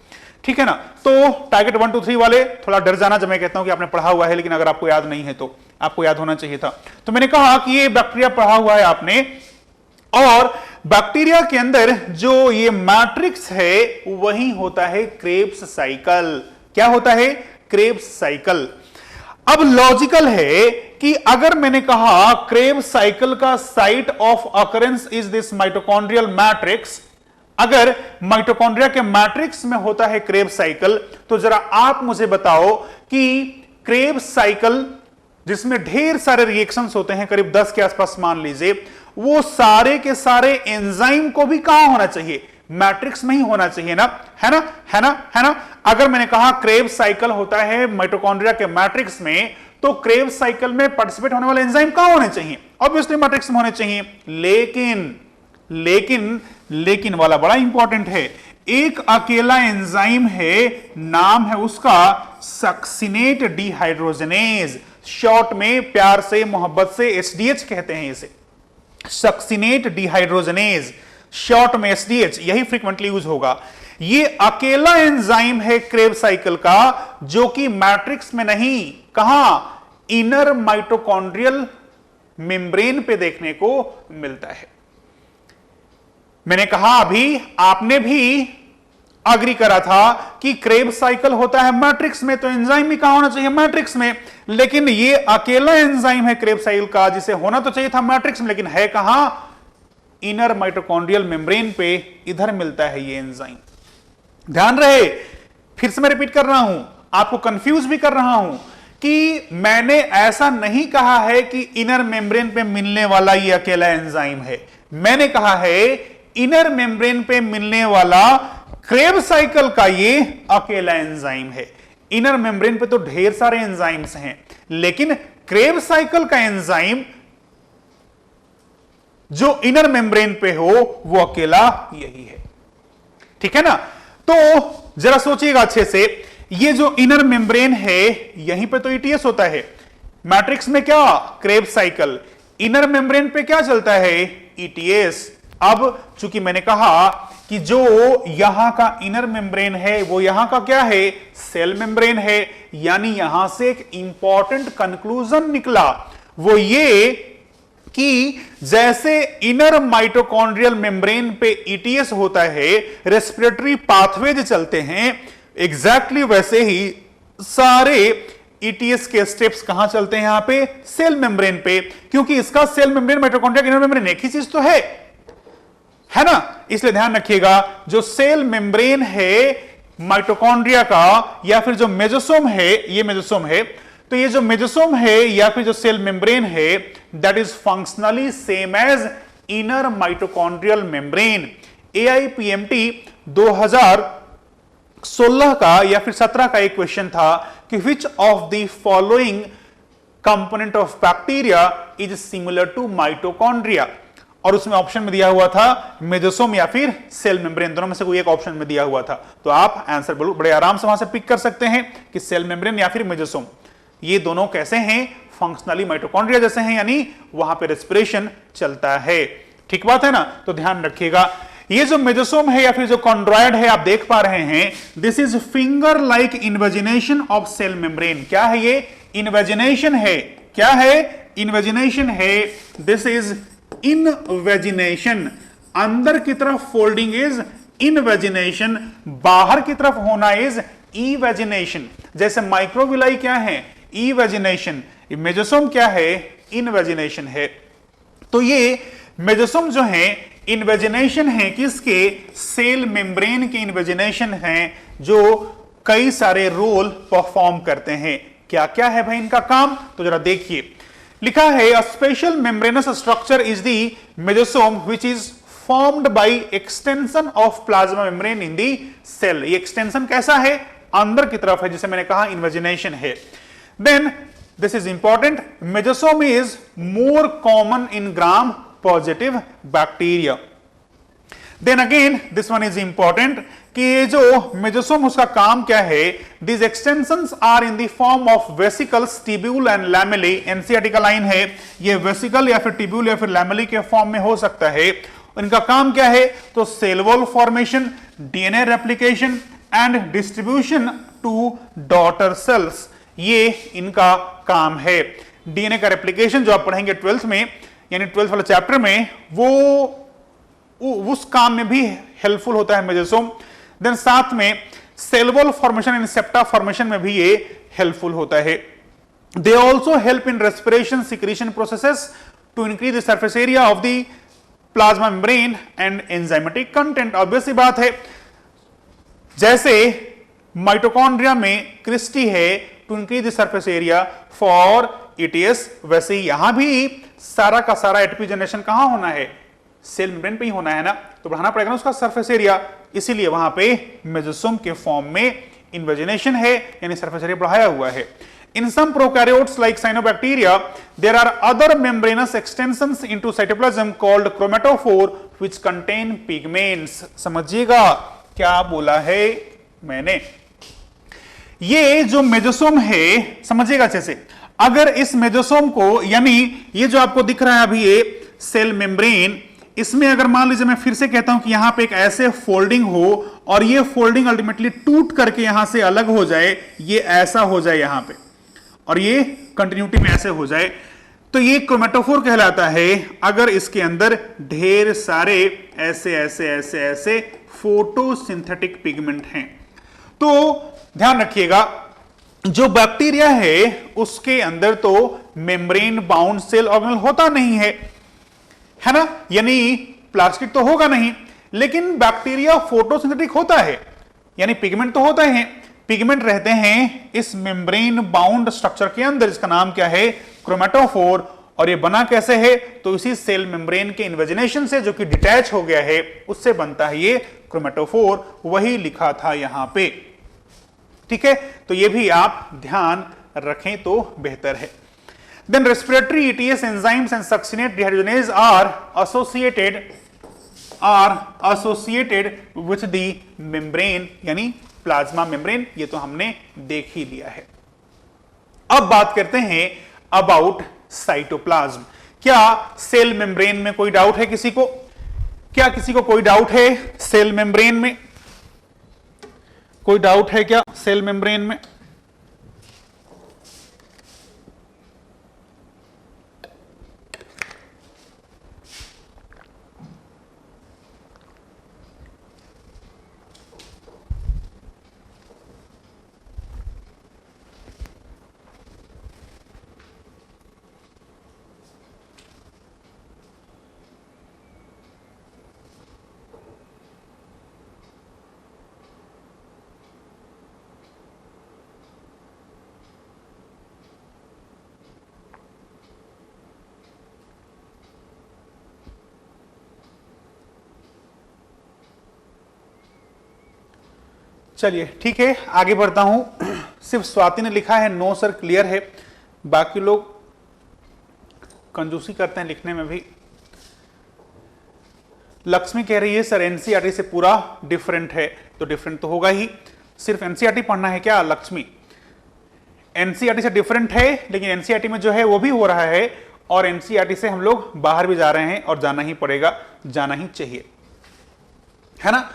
ठीक है ना? तो टारगेट 1 2 3 वाले थोड़ा डर जाना जब मैं कहता हूं कि आपने पढ़ा हुआ है, लेकिन अगर आपको याद नहीं है तो आपको याद होना चाहिए था। तो मैंने कहा कि ये बैक्टीरिया पढ़ा हुआ है आपने, और बैक्टीरिया के अंदर जो ये मैट्रिक्स है वही होता है क्रेब्स साइकिल। क्या होता है? Krebs cycle. अब लॉजिकल है कि अगर मैंने कहा क्रेब्स साइकिल का site of occurrence is this mitochondrial matrix, अगर माइटोकॉन्ड्रिया के मैट्रिक्स में होता है क्रेब्स साइकिल, तो जरा आप मुझे बताओ कि क्रेब्स साइकिल जिसमें ढेर सारे रिएक्शंस होते हैं, करीब 10 के आसपास मान लीजिए, वो सारे के सारे एंजाइम को भी कहां होना चाहिए? मैट्रिक्स में ही होना चाहिए ना, है ना? अगर मैंने कहा क्रेब्स साइकिल होता है माइटोकॉन्ड्रिया के मैट्रिक्स में, तो क्रेब्स साइकिल में पार्टिसिपेट होने वाले एंजाइम कहां होने चाहिए? ऑब्वियसली मैट्रिक्स में होने चाहिए। लेकिन वाला बड़ा इंपॉर्टेंट है। एक अकेला एंजाइम है, नाम है उसका सक्सिनेट डिहाइड्रोजनेज, शॉर्ट में प्यार से मोहब्बत से एसडीएच कहते हैं इसे, सक्सिनेट डिहाइड्रोजनेज, शॉर्ट में एसडीएच, यही फ्रीक्वेंटली यूज होगा। ये अकेला एंजाइम है क्रेब्स साइकिल का, जो कि मैट्रिक्स में नहीं, कहां? इनर माइटोकॉन्ड्रियल मेम्ब्रेन पे देखने को मिलता है। मैंने कहा अभी, आपने भी अग्री करा था कि क्रेब्स साइकिल होता है मैट्रिक्स में, तो एंजाइम भी कहां होना चाहिए? मैट्रिक्स में। लेकिन ये अकेला एंजाइम है क्रेब्स साइकिल का, जिसे होना तो चाहिए था मैट्रिक्स में, लेकिन है कहां? इनर माइटोकॉन्ड्रियल मेम्ब्रेन पे, इधर मिलता है ये एंजाइम। ध्यान रहे, फिर से मैं रिपीट कर रहा हूं, आपको कंफ्यूज भी कर रहा हूं कि मैंने ऐसा नहीं कहा है कि इनर मेम्ब्रेन पे मिलने वाला ये अकेला एंजाइम है, मैंने कहा है इनर मेम्ब्रेन पे मिलने वाला क्रेब्स साइकिल का ये अकेला एंजाइम है। इनर मेम्ब्रेन पे तो ढेर सारे एंजाइम्स हैं, लेकिन क्रेब्स साइकिल का एंजाइम जो इनर मेम्ब्रेन पे हो वो अकेला यही है। ठीक है ना? तो जरा सोचिएगा अच्छे से, ये जो इनर मेम्ब्रेन है यहीं पे तो ईटीएस होता है, मैट्रिक्स में क्या क्रेब्स साइकिल, इनर मेम्ब्रेन पे क्या चलता है ईटीएस। अब चूंकि मैंने कहा कि जो यहां का इनर मेम्ब्रेन है वो यहां का क्या है, सेल मेम्ब्रेन है, यानी यहां से एक इंपॉर्टेंट कंक्लूजन निकला, वो ये कि जैसे इनर माइटोकॉन्ड्रियल मेम्ब्रेन पे ईटीएस होता है, रेस्पिरेटरी पाथवेज चलते हैं, एग्जैक्टली वैसे ही सारे ईटीएस के स्टेप्स कहां चलते हैं, यहां पे सेल मेम्ब्रेन पे, क्योंकि इसका cell membrane mitochondria inner membrane एक ही चीज तो है ना। इसलिए ध्यान रखिएगा, जो सेल मेम्ब्रेन है माइटोकॉन्ड्रिया का या फिर जो मेजोसोम है, ये मेजोसोम है, तो ये जो मेजोसोम है या फिर जो सेल मेम्ब्रेन है that is functionally same as inner mitochondrial membrane. AIPMT 2016 का या फिर 17 का एक क्वेश्चन था कि which of the following component of bacteria is similar to mitochondria, और उसमें ऑप्शन में दिया हुआ था मेजोसोम या फिर सेल मेम्ब्रेन, दोनों में से कोई एक ऑप्शन में दिया हुआ था। तो आप आंसर बड़े आराम से वहां से पिक कर सकते हैं कि सेल मेम्ब्रेन या फिर मेजोसोम, ये दोनों कैसे हैं, फंक्शनली माइटोकॉन्ड्रिया जैसे हैं, यानी वहां पे रेस्पिरेशन चलता है। ठीक बात है ना? तो ध्यान रखिएगा, ये जो मेजोसोम है या फिर जो कॉन्ड्रॉइड है आप देख पा रहे हैं, this is finger like invagination of cell membrane. क्या है ये? इन्वेजिनेशन है। क्या है? इन्वेजिनेशन है। दिस इज इनवेजिनेशन, अंदर की तरफ फोल्डिंग इज इनवेजिनेशन, बाहर की तरफ होना इज इवेजिनेशन। जैसे माइक्रोविलाई क्या है? इवेजिनेशन। मेजोसोम क्या है? इनवेजिनेशन है। तो ये मेजोसोम जो है इन्वेजिनेशन है, किसके? सेल मेम्ब्रेन के इन्वेजिनेशन है, जो कई सारे रोल परफॉर्म करते हैं। क्या क्या है भाई इनका काम? तो जरा देखिए, लिखा है a special membranous structure is the mesosome which is formed by extension of plasma membrane in the cell. ये एक्सटेंशन कैसा है? अंदर की तरफ है, जिसे मैंने कहा इन्वेजिनेशन है। Then this is important, mesosome is more common in gram positive bacteria. Then again this one is important कि ये जो मेजोसोम उसका काम क्या है, this extensions are in the form of vesicles, tubule and lamellae. NCERT का line है, ये वेसिकल या फिर टिब्यूल या फिर लैमेली के फॉर्म में हो सकता है। इनका काम क्या है? तो cell wall formation, DNA replication and distribution to daughter cells, ये इनका काम है। डीएनए का रेप्लिकेशन जो आप पढ़ेंगे 12th में, यानी 12th वाले चैप्टर में, वो उस काम में भी हेल्पफुल होता है मेजोसोम। देन साथ में cell wall formation and septa formation में भी ये हेल्पफुल होता है। They also help in respiration secretion processes to increase the surface area of the plasma membrane and enzymatic content. Obviously बात है, जैसे माइटोकॉन्ड्रिया में क्रिस्टी है to increase the surface area for ETS, वैसे ही यहां भी सारा का सारा एटीपी जनरेशन कहां होना है? सेल मेम्ब्रेन पे ही होना है ना, तो बढ़ाना पड़ेगा ना उसका सरफेस एरिया, इसीलिए वहां पे मेजोसोम के फॉर्म में इन्वेजिनेशन है, यानी सरफेस एरिया बढ़ाया हुआ है। In some prokaryotes like cyanobacteria, there are other membranous extensions into cytoplasm called chromatophore which contain pigments। समझिएगा क्या बोला है मैंने। ये जो मेजोसोम है, समझिएगा अच्छे से, अगर इस मेजोसोम को, यानी ये जो आपको दिख रहा है अभी ये सेल मेम्ब्रेन, इसमें अगर मान लीजिए मैं फिर से कहता हूं कि यहां पे एक ऐसे फोल्डिंग हो और ये फोल्डिंग अल्टीमेटली टूट करके यहां से अलग हो जाए, ये ऐसा हो जाए यहां पे, और ये कंटिन्यूटी में ऐसे हो जाए, तो ये क्रोमेटोफोर कहलाता है। अगर इसके अंदर ढेर सारे ऐसे ऐसे ऐसे ऐसे फोटोसिंथेटिक पिगमेंट हैं, तो ध्यान रखिएगा, जो बैक्टीरिया है उसके अंदर तो मेम्ब्रेन बाउंड सेल ऑर्गेनेल होता नहीं है ना, यानी प्लास्टिक तो होगा नहीं, लेकिन बैक्टीरिया फोटोसिंथेटिक होता है, यानी पिगमेंट तो होता है। पिगमेंट रहते हैं इस मेम्ब्रेन बाउंड स्ट्रक्चर के अंदर, इसका नाम क्या है, क्रोमेटोफोर। और ये बना कैसे है, तो इसी सेल मेम्ब्रेन के इन्वेजिनेशन से जो कि डिटैच हो गया है उससे बनता है ये क्रोमेटोफोर, वही लिखा था यहां पे। ठीक है, तो ये भी आप ध्यान रखें तो बेहतर है। Then respiratory ETS enzymes and succinate dehydrogenase are associated with the membrane, यानी प्लाज्मा मेम्ब्रेन। ये तो हमने देख ही लिया है। अब बात करते हैं अबाउट साइटोप्लाज्म। क्या सेल मेम्ब्रेन में कोई डाउट है किसी को? क्या किसी को कोई डाउट है सेल मेम्ब्रेन में? कोई डाउट है क्या सेल मेम्ब्रेन में? चलिए ठीक है, आगे बढ़ता हूं। सिर्फ स्वाति ने लिखा है नो सर, क्लियर है। बाकी लोग कंजूसी करते हैं लिखने में भी। लक्ष्मी कह रही है सर एनसीईआरटी से पूरा डिफरेंट है, तो डिफरेंट तो होगा ही। सिर्फ एनसीईआरटी पढ़ना है क्या लक्ष्मी? एनसीईआरटी से डिफरेंट है, लेकिन एनसीईआरटी में जो है वो भी हो रहा है, और एनसीईआरटी से हम लोग बाहर भी जा रहे हैं, और जाना ही पड़ेगा, जाना ही चाहिए, है ना।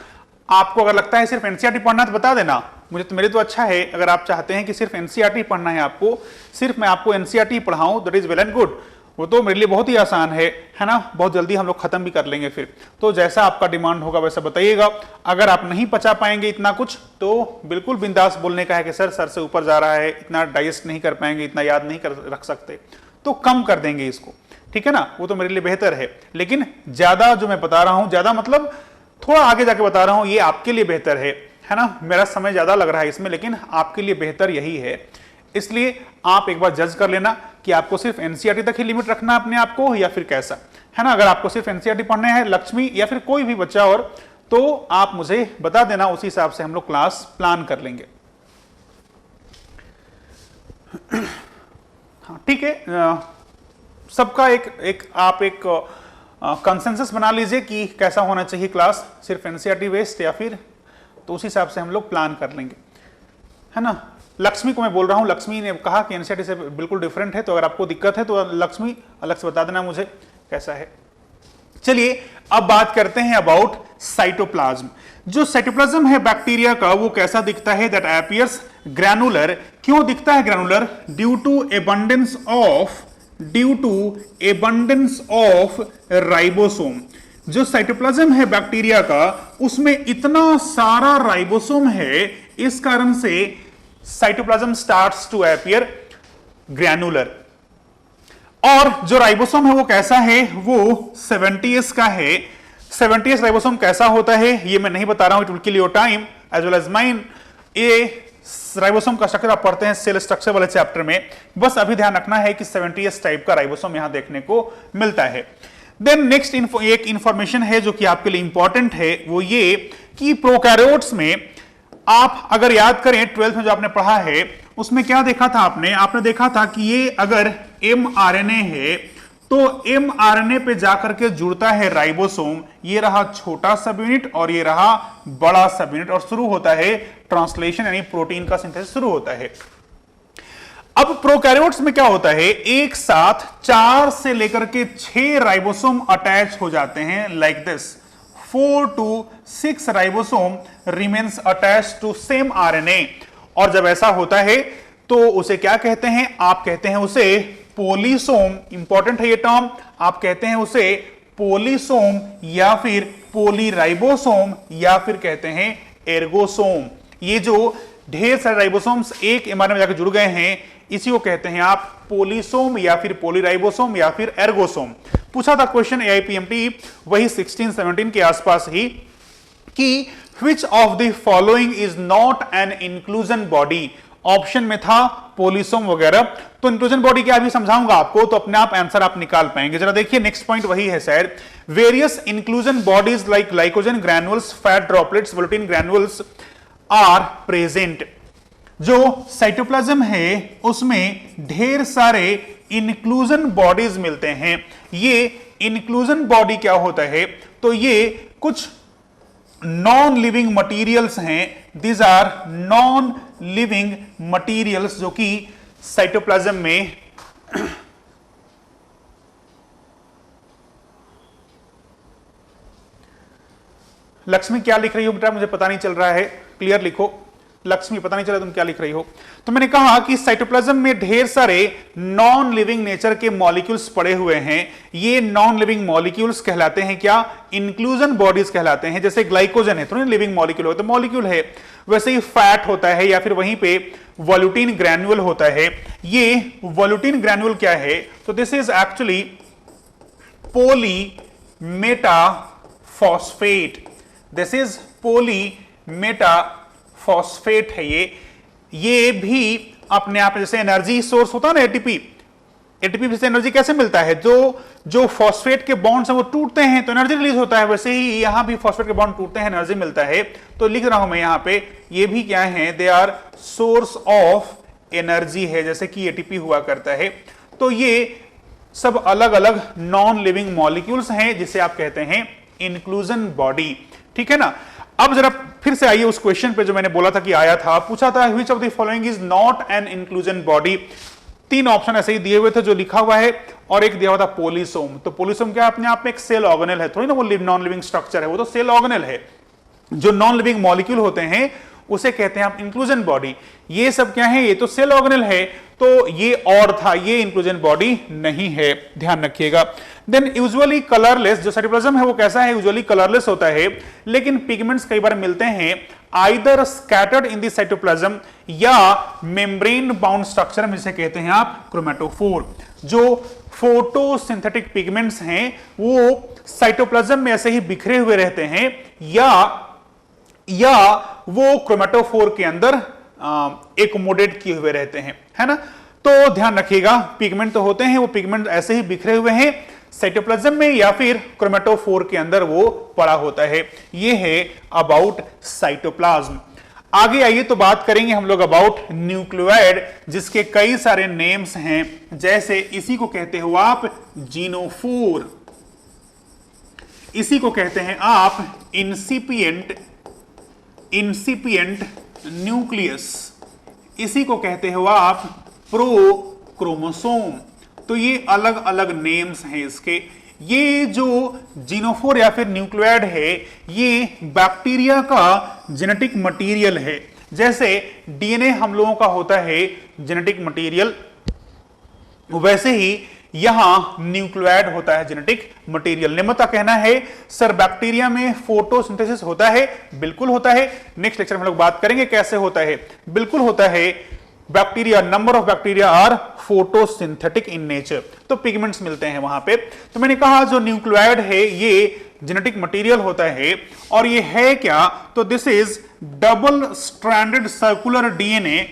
आपको अगर लगता है सिर्फ एनसीईआरटी पढ़ना तो बता देना मुझे, तो मेरे तो अच्छा है। अगर आप चाहते हैं कि सिर्फ एनसीईआरटी पढ़ना है आपको, सिर्फ मैं आपको एनसीईआरटी पढ़ाऊं, that is well and good. वो तो मेरे लिए बहुत ही आसान है ना, बहुत जल्दी हम लोग खत्म भी कर लेंगे फिर। तो जैसा आपका डिमांड होगा वैसा बताइएगा। अगर आप नहीं पचा पाएंगे इतना कुछ, तो बिल्कुल बिंदास बोलने का है कि सर से ऊपर जा रहा है, इतना डाइजेस्ट नहीं कर पाएंगे, इतना याद नहीं कर रख सकते, तो कम कर देंगे इसको, ठीक है ना। वो तो मेरे लिए बेहतर है, लेकिन ज्यादा जो मैं बता रहा हूं, ज्यादा मतलब थोड़ा आगे जाके बता रहा हूं, ये आपके लिए बेहतर है ना। मेरा समय ज्यादा लग रहा है इसमें, लेकिन आपके लिए बेहतर यही है। इसलिए आप एक बार जज कर लेना कि आपको सिर्फ एनसीईआरटी तक ही लिमिट रखना अपने आप को, या फिर कैसा, है ना। अगर आपको सिर्फ एनसीईआरटी पढ़ना है लक्ष्मी या फिर कोई भी बच्चा और, तो आप मुझे बता देना, उसी हिसाब से हम लोग क्लास प्लान कर लेंगे। हाँ ठीक है, सबका एक कंसेंसस बना लीजिए कि कैसा होना चाहिए क्लास, सिर्फ एनसीईआरटी बेस्ड या फिर, तो उस हिसाब से हम लोग प्लान कर लेंगे, है ना। लक्ष्मी को मैं बोल रहा हूं, लक्ष्मी ने कहा कि एनसीईआरटी से बिल्कुल डिफरेंट है, तो अगर आपको दिक्कत है तो लक्ष्मी अलग से बता देना मुझे कैसा है। चलिए अब बात करते हैं अबाउट साइटोप्लाज्म। जो साइटोप्लाज्म है बैक्टीरिया का, वो कैसा दिखता है, दैट अपीयर्स ग्रैनुलर। क्यों दिखता है granular? Due to abundance of ribosome. जो साइटोप्लाज्म है बैक्टीरिया का, उसमें इतना सारा राइबोसोम है, इस कारण से cytoplasm starts to appear granular. और जो राइबोसोम है वो कैसा है, वो 70s का है। 70s राइबोसोम कैसा होता है ये मैं नहीं बता रहा हूं, it will kill your time as well as mine. ये राइबोसोम का स्ट्रक्चर आप पढ़ते हैं सेल स्ट्रक्चर वाले चैप्टर में, बस अभी ध्यान रखना है कि 70s टाइप का राइबोसोम यहां देखने को मिलता है। देन नेक्स्ट एक इंफॉर्मेशन है जो कि आपके लिए इंपॉर्टेंट है, वो ये कि प्रोकैरियोट्स में आप अगर याद करें 12th में जो आपने पढ़ा है, उसमें क्या देखा था आपने देखा था कि ये अगर mRNA है तो mRNA पे जाकर के जुड़ता है राइबोसोम, ये रहा छोटा सब यूनिट और ये रहा बड़ा सब यूनिट, और शुरू होता है ट्रांसलेशन, यानी प्रोटीन का सिंथेसिस शुरू होता है। अब प्रोकैरियोट्स में क्या होता है, एक साथ 4 से लेकर के 6 राइबोसोम अटैच हो जाते हैं, like this 4 to 6 ribosome remains attach to same RNA. और जब ऐसा होता है तो उसे क्या कहते हैं, आप कहते हैं उसे पोलीसोम। इंपॉर्टेंट है ये टर्म, आप कहते हैं उसे पोलीसोम या फिर पोलीराइबोसोम या फिर कहते हैं एर्गोसोम। ये जो ढेर सारे राइबोसोम्स एक एमआरएनए में जाकर जुड़ गए हैं, इसी को कहते हैं आप पोलीसोम या फिर पोलीराइबोसोम या फिर एर्गोसोम। पूछा था क्वेश्चन एआईपीएमटी वही 16-17 के आसपास ही कि which of the following is not an inclusion body। Option में था पोलिसोम वगैरह, तो इंक्लूजन बॉडी क्या अभी समझाऊंगा आपको, तो अपने आप आंसर आप निकाल पाएंगे। जरा देखिए नेक्स्ट पॉइंट वही है शायद, various inclusion bodies like glycogen granules, fat droplets, volutin granules are present. जो साइटोप्लाज्म है उसमें ढेर सारे इंक्लूजन बॉडीज मिलते हैं। ये इंक्लूजन बॉडी क्या होता है, तो ये कुछ नॉन लिविंग मटीरियल्स हैं, these are non living materials जो कि साइटोप्लाज्म में लक्ष्मी क्या लिख रही हो बेटा, मुझे पता नहीं चल रहा है, क्लियर लिखो। लक्ष्मी पता नहीं चला तुम क्या लिख रही हो। तो मैंने कहा कि साइटोप्लाज्म में ढेर सारे नॉन लिविंग नेचर के मॉलिक्यूल्स पड़े हुए हैं। ये नॉन लिविंग मॉलिक्यूल्स कहलाते हैं क्या, इंक्लूजन बॉडीज कहलाते हैं। जैसे ग्लाइकोजन है तो लिविंग मॉलिक्यूल होता है, मॉलिक्यूल है, वैसे ही फैट होता है या फिर वहीं पे वोल्यूटिन ग्रैन्युअल होता है। ये वोल्यूटिन ग्रैन्युअल क्या है, तो this is actually polymetaphosphate, this is polymetaphosphate है ये भी अपने आप, जैसे एनर्जी सोर्स होता है ना एटीपी से एनर्जी कैसे मिलता है, जो फॉस्फेट के बॉन्ड्स हैं वो टूटते हैं तो एनर्जी रिलीज होता है, वैसे ही यहां भी फॉस्फेट के बॉन्ड टूटते हैं एनर्जी मिलता है। तो लिख रहा हूं मैं यहां पे, ये भी क्या है, they are source of energy है, जैसे कि एटीपी हुआ करता है। तो ये सब अलग अलग नॉन लिविंग मॉलिक्यूल्स हैं जिसे आप कहते हैं इंक्लूजन बॉडी, ठीक है ना। अब जरा फिर से आइए उस क्वेश्चन पे जो मैंने बोला था कि आया था, पूछा था which of the following is not an inclusion body. तीन ऑप्शन ऐसे ही दिए हुए थे जो लिखा हुआ है, और एक दिया हुआ था पोलिसोम। तो पोलिसोम क्या अपने आप में एक सेल ऑर्गेनेल है, थोड़ी ना वो नॉन लिविंग स्ट्रक्चर है, वो तो सेल ऑर्गेनेल है। जो नॉन लिविंग मॉलिक्यूल होते हैं उसे कहते हैं आप इंक्लूजन बॉडी। ये सब क्या है, ये तो सेल ऑर्गेनेल है, तो ये और था, ये इंक्लूजन बॉडी नहीं है, ध्यान रखिएगा। देन यूजुअली कलरलेस, जो साइटोप्लाज्म है वो कैसा है, यूजुअली कलरलेस होता है, लेकिन पिगमेंट्स कई बार मिलते हैं either scattered in the cytoplasm या मेम्ब्रेन बाउंड स्ट्रक्चर में, जिसे कहते हैं आप क्रोमेटोफोर। जो फोटोसिंथेटिक पिगमेंट्स हैं वो साइटोप्लाज्म में ऐसे ही बिखरे हुए रहते हैं, या वो क्रोमेटोफोर के अंदर एकोमोडेट किए हुए रहते हैं, है ना। तो ध्यान रखिएगा, पिगमेंट तो होते हैं, वो पिगमेंट ऐसे ही बिखरे हुए हैं साइटोप्लाज्म में या फिर क्रोमेटोफोर के अंदर वो पड़ा होता है। ये है अबाउट साइटोप्लाज्म। आगे आइए तो बात करेंगे हम लोग अबाउट न्यूक्लियोइड, जिसके कई सारे नेम्स हैं। जैसे इसी को कहते हो आप जीनोफोर, इसी को कहते हैं आप इंसिपिएंट न्यूक्लियस, इसी को कहते हो आप प्रोक्रोमोसोम। तो ये अलग अलग नेम्स हैं इसके। ये जो जीनोफोर या फिर न्यूक्लियोइड है, ये बैक्टीरिया का जेनेटिक मटेरियल है। जैसे डीएनए हम लोगों का होता है जेनेटिक मटेरियल, वैसे ही यहां न्यूक्लियोइड होता है जेनेटिक मटेरियल। निम्ता कहना है सर बैक्टीरिया में फोटोसिंथेसिस होता है, बिल्कुल होता है। नेक्स्ट लेक्चर में हम लोग बात करेंगे कैसे होता है, बिल्कुल होता है। Bacteria, number of bacteria are photosynthetic in nature, तो पिगमेंट्स मिलते हैं वहां पे। तो मैंने कहा जो न्यूक्लियोइड है ये जेनेटिक मटेरियल होता है, और ये है क्या, तो this is double stranded circular DNA.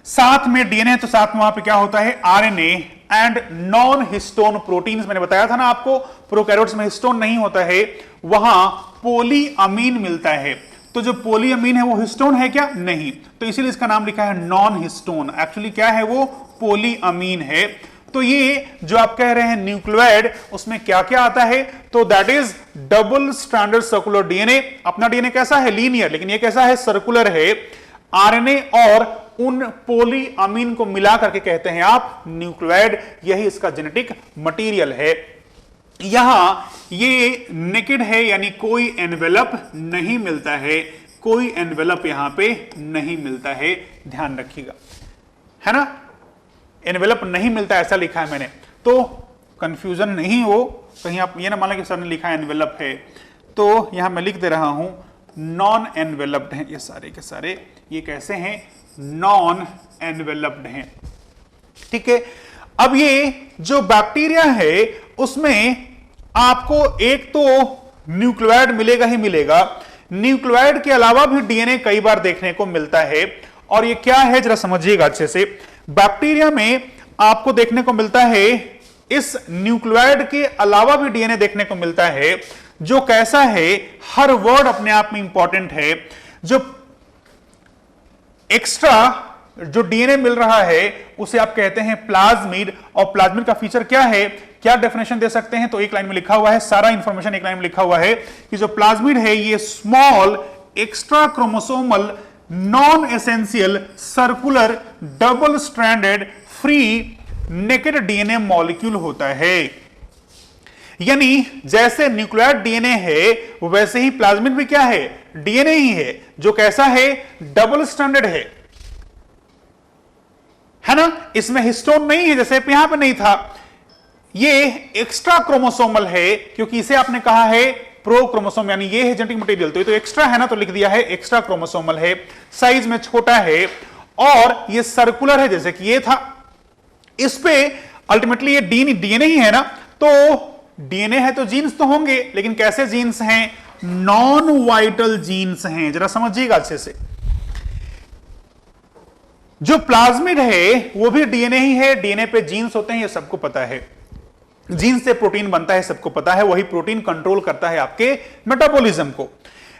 साथ में डीएनए तो साथ में वहां पे क्या होता है, RNA and non histone proteins. मैंने बताया था ना आपको, प्रोकैरियोट्स में हिस्टोन नहीं होता है, वहां पॉलीअमीन मिलता है। तो जो पॉलीअमीन है वो हिस्टोन है क्या, नहीं, तो इसीलिए इसका नाम लिखा है नॉन हिस्टोन। एक्चुअली क्या है, वो पॉलीअमीन है। तो ये जो आप कह रहे हैं न्यूक्लियोइड, उसमें क्या क्या आता है, तो that is double stranded circular DNA. अपना डीएनए कैसा है, लीनियर, लेकिन ये कैसा है, सर्कुलर है। आरएनए और उन पॉलीअमीन को मिला करके कहते हैं आप न्यूक्लियोइड, यही इसका जेनेटिक मटेरियल है। यहां ये नेकेड है, यानी कोई एनवेलप नहीं मिलता है, कोई एनवेलप यहां पे नहीं मिलता है, ध्यान रखिएगा, है ना। एनवेलप नहीं मिलता ऐसा लिखा है मैंने, तो कंफ्यूजन नहीं हो कहीं, आप ये ना मान लें कि सर ने लिखा एनवेलप है, तो यहां मैं लिख दे रहा हूं नॉन एनवेलप्ड हैं ये सारे के सारे। ये कैसे हैं, नॉन एनवेलप्ड हैं, ठीक है। अब ये जो बैक्टीरिया है उसमें आपको एक तो न्यूक्लियोइड मिलेगा ही मिलेगा। न्यूक्लियोइड के अलावा भी डीएनए कई बार देखने को मिलता है, और ये क्या है जरा समझिएगा अच्छे से। बैक्टीरिया में आपको देखने को मिलता है, इस न्यूक्लियोइड के अलावा भी डीएनए देखने को मिलता है, जो कैसा है, हर वर्ड अपने आप में इंपॉर्टेंट है। जो एक्स्ट्रा जो डीएनए मिल रहा है उसे आप कहते हैं प्लाज्मिड, और प्लाज्मिड का फीचर क्या है, क्या डेफिनेशन दे सकते हैं, तो एक लाइन में लिखा हुआ है, सारा इंफॉर्मेशन एक लाइन में लिखा हुआ है कि जो प्लाज्मिड है ये small extra chromosomal non essential circular double stranded free naked DNA molecule होता है। यानी जैसे न्यूक्लियोइड डीएनए है वैसे ही प्लाज्मिड भी क्या है, डीएनए ही है, जो कैसा है, डबल स्ट्रैंडेड है ना। इसमें हिस्टोन नहीं है जैसे यहां पे नहीं था, ये एक्स्ट्रा क्रोमोसोमल है क्योंकि इसे आपने कहा है प्रो क्रोमोसोम, यानी ये है जेनेटिक मटेरियल, तो ये तो एक्स्ट्रा है ना, तो लिख दिया है एक्स्ट्रा क्रोमोसोमल है, साइज में छोटा है, और ये सर्कुलर है जैसे कि ये था। इस पे अल्टीमेटली ये डीएनए ही है ना, तो डीएनए है तो जीन्स तो होंगे, लेकिन कैसे जीन्स हैं, नॉन वाइटल जीन्स हैं। जरा समझिएगा अच्छे से, जो प्लाज्मिड है वो भी डीएनए ही है, डीएनए पे जीन्स होते हैं, ये सबको पता है। जीन से प्रोटीन बनता है, सबको पता है, वही प्रोटीन कंट्रोल करता है आपके मेटाबॉलिज्म को।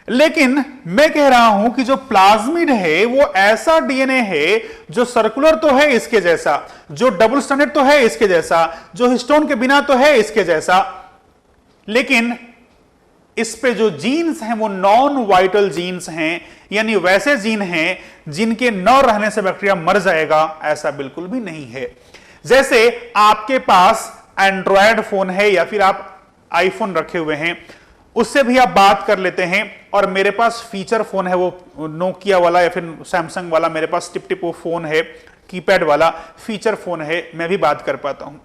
लेकिन मैं कह रहा हूं कि जो प्लाज्मिड है वो ऐसा डीएनए है जो सर्कुलर तो है इसके जैसा, जो डबल स्टैंडर्ड तो है इसके जैसा, जो हिस्टोन के बिना तो है इसके जैसा, लेकिन इस पे जो जीन्स हैं वो नॉन वाइटल जीन्स हैं, यानी वैसे जीन हैं जिनके न रहने से बैक्टीरिया मर जाएगा, ऐसा बिल्कुल भी नहीं है। जैसे आपके पास एंड्रॉयड फोन है या फिर आप आईफोन रखे हुए हैं, उससे भी आप बात कर लेते हैं, और मेरे पास फीचर फोन है, वो नोकिया वाला या फिर सैमसंग वाला, मेरे पास टिप टिप वो फोन है, कीपैड वाला फीचर फोन है, मैं भी बात कर पाता हूं।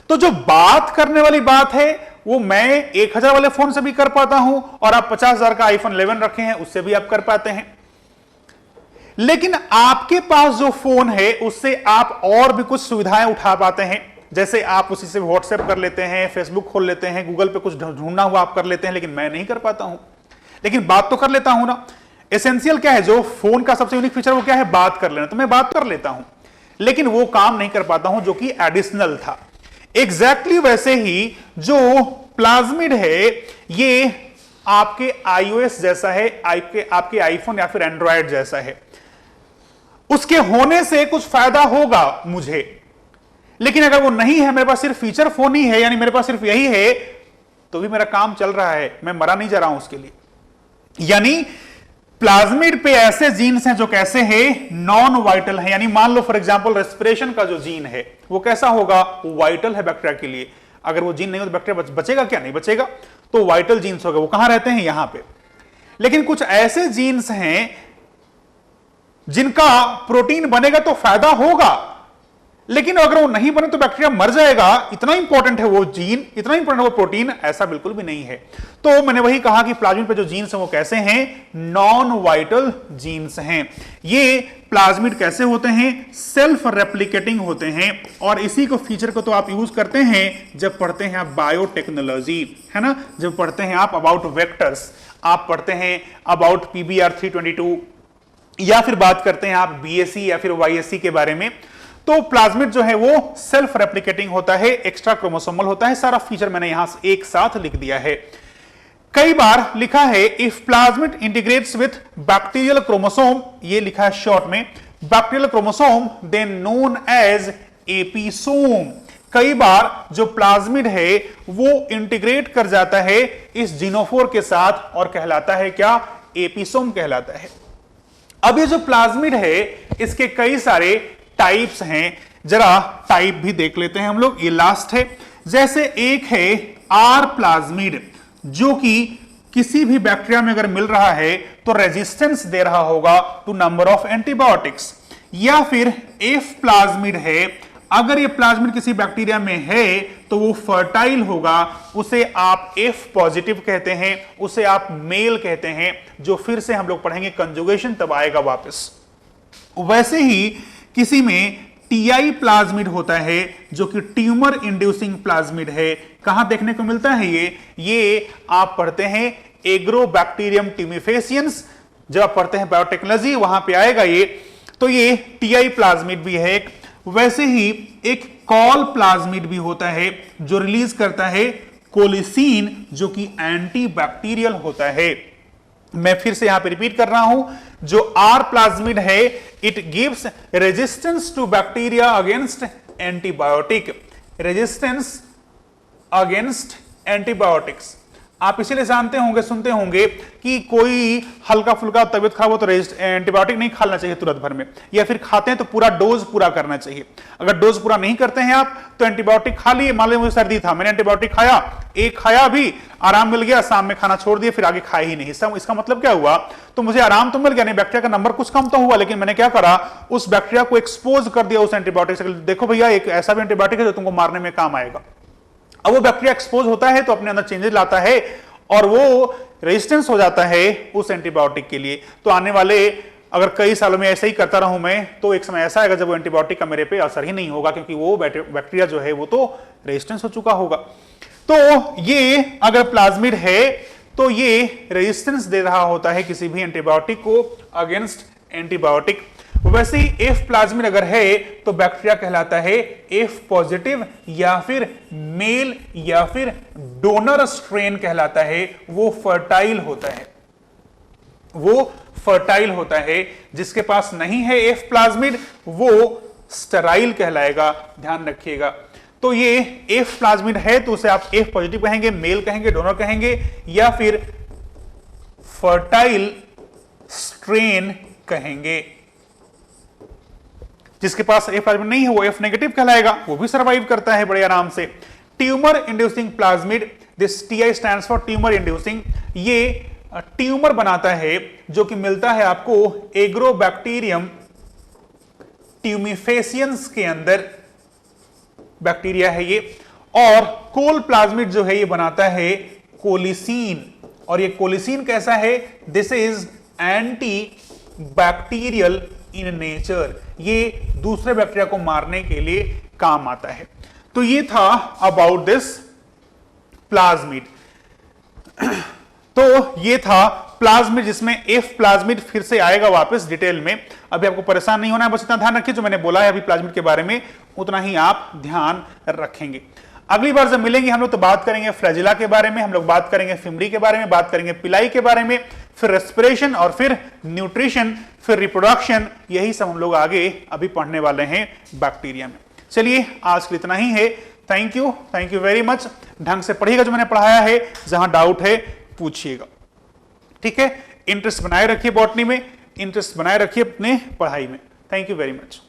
तो जो बात करने वाली बात है वो मैं 1000 वाले फोन से भी कर पाता हूं, और आप 50,000 का आईफोन 11 रखे हैं उससे भी आप कर पाते हैं। लेकिन आपके पास जो फोन है उससे आप और भी कुछ सुविधाएं उठा पाते हैं, जैसे आप उसी से व्हाट्सएप कर लेते हैं, फेसबुक खोल लेते हैं, गूगल पे कुछ ढूंढना हुआ आप कर लेते हैं, लेकिन मैं नहीं कर पाता हूं। लेकिन बात तो कर लेता हूं ना। एसेंशियल क्या है, जो फोन का सबसे यूनिक फीचर वो क्या है, बात कर लेना, तो मैं बात कर लेता हूं, लेकिन वो काम नहीं कर पाता हूं जो कि एडिशनल था। एग्जैक्टली वैसे ही जो प्लाज्मिड है ये आपके iOS जैसा है, आपके आईफोन या फिर एंड्रॉयड जैसा है। उसके होने से कुछ फायदा होगा मुझे, लेकिन अगर वो नहीं है, मेरे पास सिर्फ फीचर फोन ही है, यानी मेरे पास सिर्फ यही है, तो भी मेरा काम चल रहा है, मैं मरा नहीं जा रहा हूं उसके लिए। यानी प्लाज्मिड पे ऐसे जीन्स हैं जो कैसे हैं, नॉन वाइटल है। यानी मान लो फॉर एग्जांपल रेस्पिरेशन का जो जीन है वो कैसा होगा, वो वाइटल है बैक्टीरिया के लिए। अगर वो जीन नहीं हो तो बैक्टीरिया बचेगा क्या, नहीं बचेगा, तो वाइटल जीन्स हो गए, वो कहां रहते हैं, यहां पे। लेकिन कुछ ऐसे जीन्स हैं जिनका प्रोटीन बनेगा तो फायदा होगा, लेकिन अगर वो नहीं बने तो बैक्टीरिया मर जाएगा। इतना इंपॉर्टेंट है वो जीन, इतना इंपॉर्टेंट है वो प्रोटीन, ऐसा बिल्कुल भी नहीं है। तो मैंने वही कहा कि प्लाज्मिड पे जो जीन्स हैं वो कैसे हैं, नॉन वाइटल जीन्स हैं। ये प्लाज्मिड कैसे होते हैं, सेल्फ रेप्लिकेटिंग होते हैं, और इसी को फीचर को तो आप यूज करते हैं जब पढ़ते हैं आप बायोटेक्नोलॉजी, है ना, जब पढ़ते हैं आप अबाउट वेक्टर्स, आप पढ़ते हैं अबाउट PBR 322, या फिर बात करते हैं आप BSc या फिर YSc के बारे में। तो प्लाज्मिड जो है वो सेल्फ रेप्लिकेटिंग होता है, एक्स्ट्रा क्रोमोसोमल होता है, सारा फीचर मैंने यहां से एक साथ लिख दिया है। कई बार लिखा है if plasmid integrates with bacterial chromosome, ये लिखा है शॉर्ट में, bacterial chromosome then known as episome. कई बार जो प्लाज्मिड है वो इंटीग्रेट कर जाता है इस जिनोफोर के साथ और कहलाता है क्या, एपिसोम कहलाता है। अब ये जो प्लाज्मिड है इसके कई सारे टाइप्स हैं, जरा टाइप भी देख लेते हैं हम लोग, ये लास्ट है। जैसे एक है आर प्लाज्मिड, जो कि किसी भी बैक्टीरिया में अगर मिल रहा है तो रेजिस्टेंस दे रहा होगा टू नंबर ऑफ एंटीबायोटिक्स। या फिर एफ प्लाज्मिड है, अगर ये प्लाज्मिड किसी बैक्टीरिया में है तो वो फर्टाइल होगा, उसे आप एफ पॉजिटिव कहते हैं, उसे आप मेल कहते हैं, जो फिर से हम लोग पढ़ेंगे कंजुगेशन तब आएगा वापस। वैसे ही किसी में टीआई प्लाज्मिड होता है जो कि ट्यूमर इंड्यूसिंग प्लाज्मिड है। कहां देखने को मिलता है ये आप पढ़ते हैं एग्रोबैक्टीरियम ट्यूमिफेसियंस, जब आप पढ़ते हैं बायोटेक्नोलॉजी वहां पे आएगा ये। तो ये टीआई प्लाज्मिड भी है एक। वैसे ही एक कॉल प्लाज्मिड भी होता है जो रिलीज करता है कोलिसीन, जो कि एंटीबैक्टीरियल होता है। मैं फिर से यहां पे रिपीट कर रहा हूं, जो आर प्लाज्मिड है it gives resistance to bacteria against antibiotic, resistance against antibiotics. आप इसीलिए जानते होंगे, सुनते होंगे कि कोई हल्का फुल्का तबियत खराब हो तो एंटीबायोटिक नहीं खाना चाहिए तुरंत भर में, या फिर खाते हैं तो पूरा डोज पूरा करना चाहिए। अगर डोज पूरा नहीं करते हैं आप तो एंटीबायोटिक खा लिए। मान लीजिए मुझे सर्दी था, मैंने एंटीबायोटिक खाया, एक खाया भी, आराम मिल गया, शाम में खाना छोड़ दिया, फिर आगे खाया ही नहीं। इसका मतलब क्या हुआ? तो मुझे आराम तो मिल गया, नहीं बैक्टीरिया का नंबर कुछ कम तो हुआ, लेकिन मैंने क्या करा, उस बैक्टीरिया को एक्सपोज कर दिया उस एंटीबायोटिक से। देखो भैया एक ऐसा भी एंटीबायोटिक है जो तुमको मारने में काम आएगा। अब वो बैक्टीरिया एक्सपोज होता है तो अपने अंदर चेंजेस लाता है और वो रेजिस्टेंस हो जाता है उस एंटीबायोटिक के लिए। तो आने वाले अगर कई सालों में ऐसे ही करता रहूं मैं, तो एक समय ऐसा आएगा जब वो एंटीबायोटिक का मेरे पे असर ही नहीं होगा, क्योंकि वो बैक्टीरिया जो है वो तो रेजिस्टेंस हो चुका होगा। तो ये अगर प्लाज्मिड है तो ये रेजिस्टेंस दे रहा होता है किसी भी एंटीबायोटिक को अगेंस्ट एंटीबायोटिक। वैसे ही एफ प्लाज्मिड अगर है तो बैक्टीरिया कहलाता है एफ पॉजिटिव, या फिर मेल या फिर डोनर स्ट्रेन कहलाता है। वो फर्टाइल होता है, वो फर्टाइल होता है। जिसके पास नहीं है एफ प्लाज्मिड वो स्टेराइल कहलाएगा, ध्यान रखिएगा। तो ये एफ प्लाज्मिड है तो उसे आप एफ पॉजिटिव कहेंगे, मेल कहेंगे, डोनर कहेंगे, या फिर फर्टाइल स्ट्रेन कहेंगे। जिसके पास एफ प्लाज्मिड नहीं है वो एफ नेगेटिव कहलाएगा, वो भी सर्वाइव करता है बड़े आराम से। Tumour inducing plasmid, this TI stands for tumour inducing. ये ट्यूमर बनाता है जो कि मिलता है आपको एग्रोबैक्टीरियम ट्यूमिफेसियंस के अंदर, बैक्टीरिया है ये। और कोल प्लाज्मिड जो है ये बनाता है कोलिसीन, और ये कोलिसीन कैसा है? This is anti bacterial in nature, ये दूसरे बैक्टीरिया को मारने के लिए काम आता है। तो ये था अबाउट दिस प्लाज्मिड। तो ये था प्लाज्मिड, जिसमें एफ प्लाज्मिड फिर से आएगा वापस डिटेल में। अभी आपको परेशान नहीं होना है, बस इतना ध्यान रखिए जो मैंने बोला है अभी प्लाज्मिड के बारे में उतना ही आप ध्यान रखेंगे। अगली बार जब मिलेंगे हम लोग तो बात करेंगे फ्लैजिला के बारे में, हम लोग बात करेंगे फिमरी के बारे में, बात करेंगे पिलाई के बारे में, फिर रेस्पिरेशन, और फिर न्यूट्रिशन, फिर रिप्रोडक्शन। यही सब हम लोग आगे अभी पढ़ने वाले हैं बैक्टीरिया में। चलिए आज के लिए इतना ही है। Thank you very much. ढंग से पढ़िएगा जो मैंने पढ़ाया है, जहां डाउट है पूछिएगा, ठीक है। इंटरेस्ट बनाए रखिए बॉटनी में, इंटरेस्ट बनाए रखिए अपने पढ़ाई में। Thank you very much.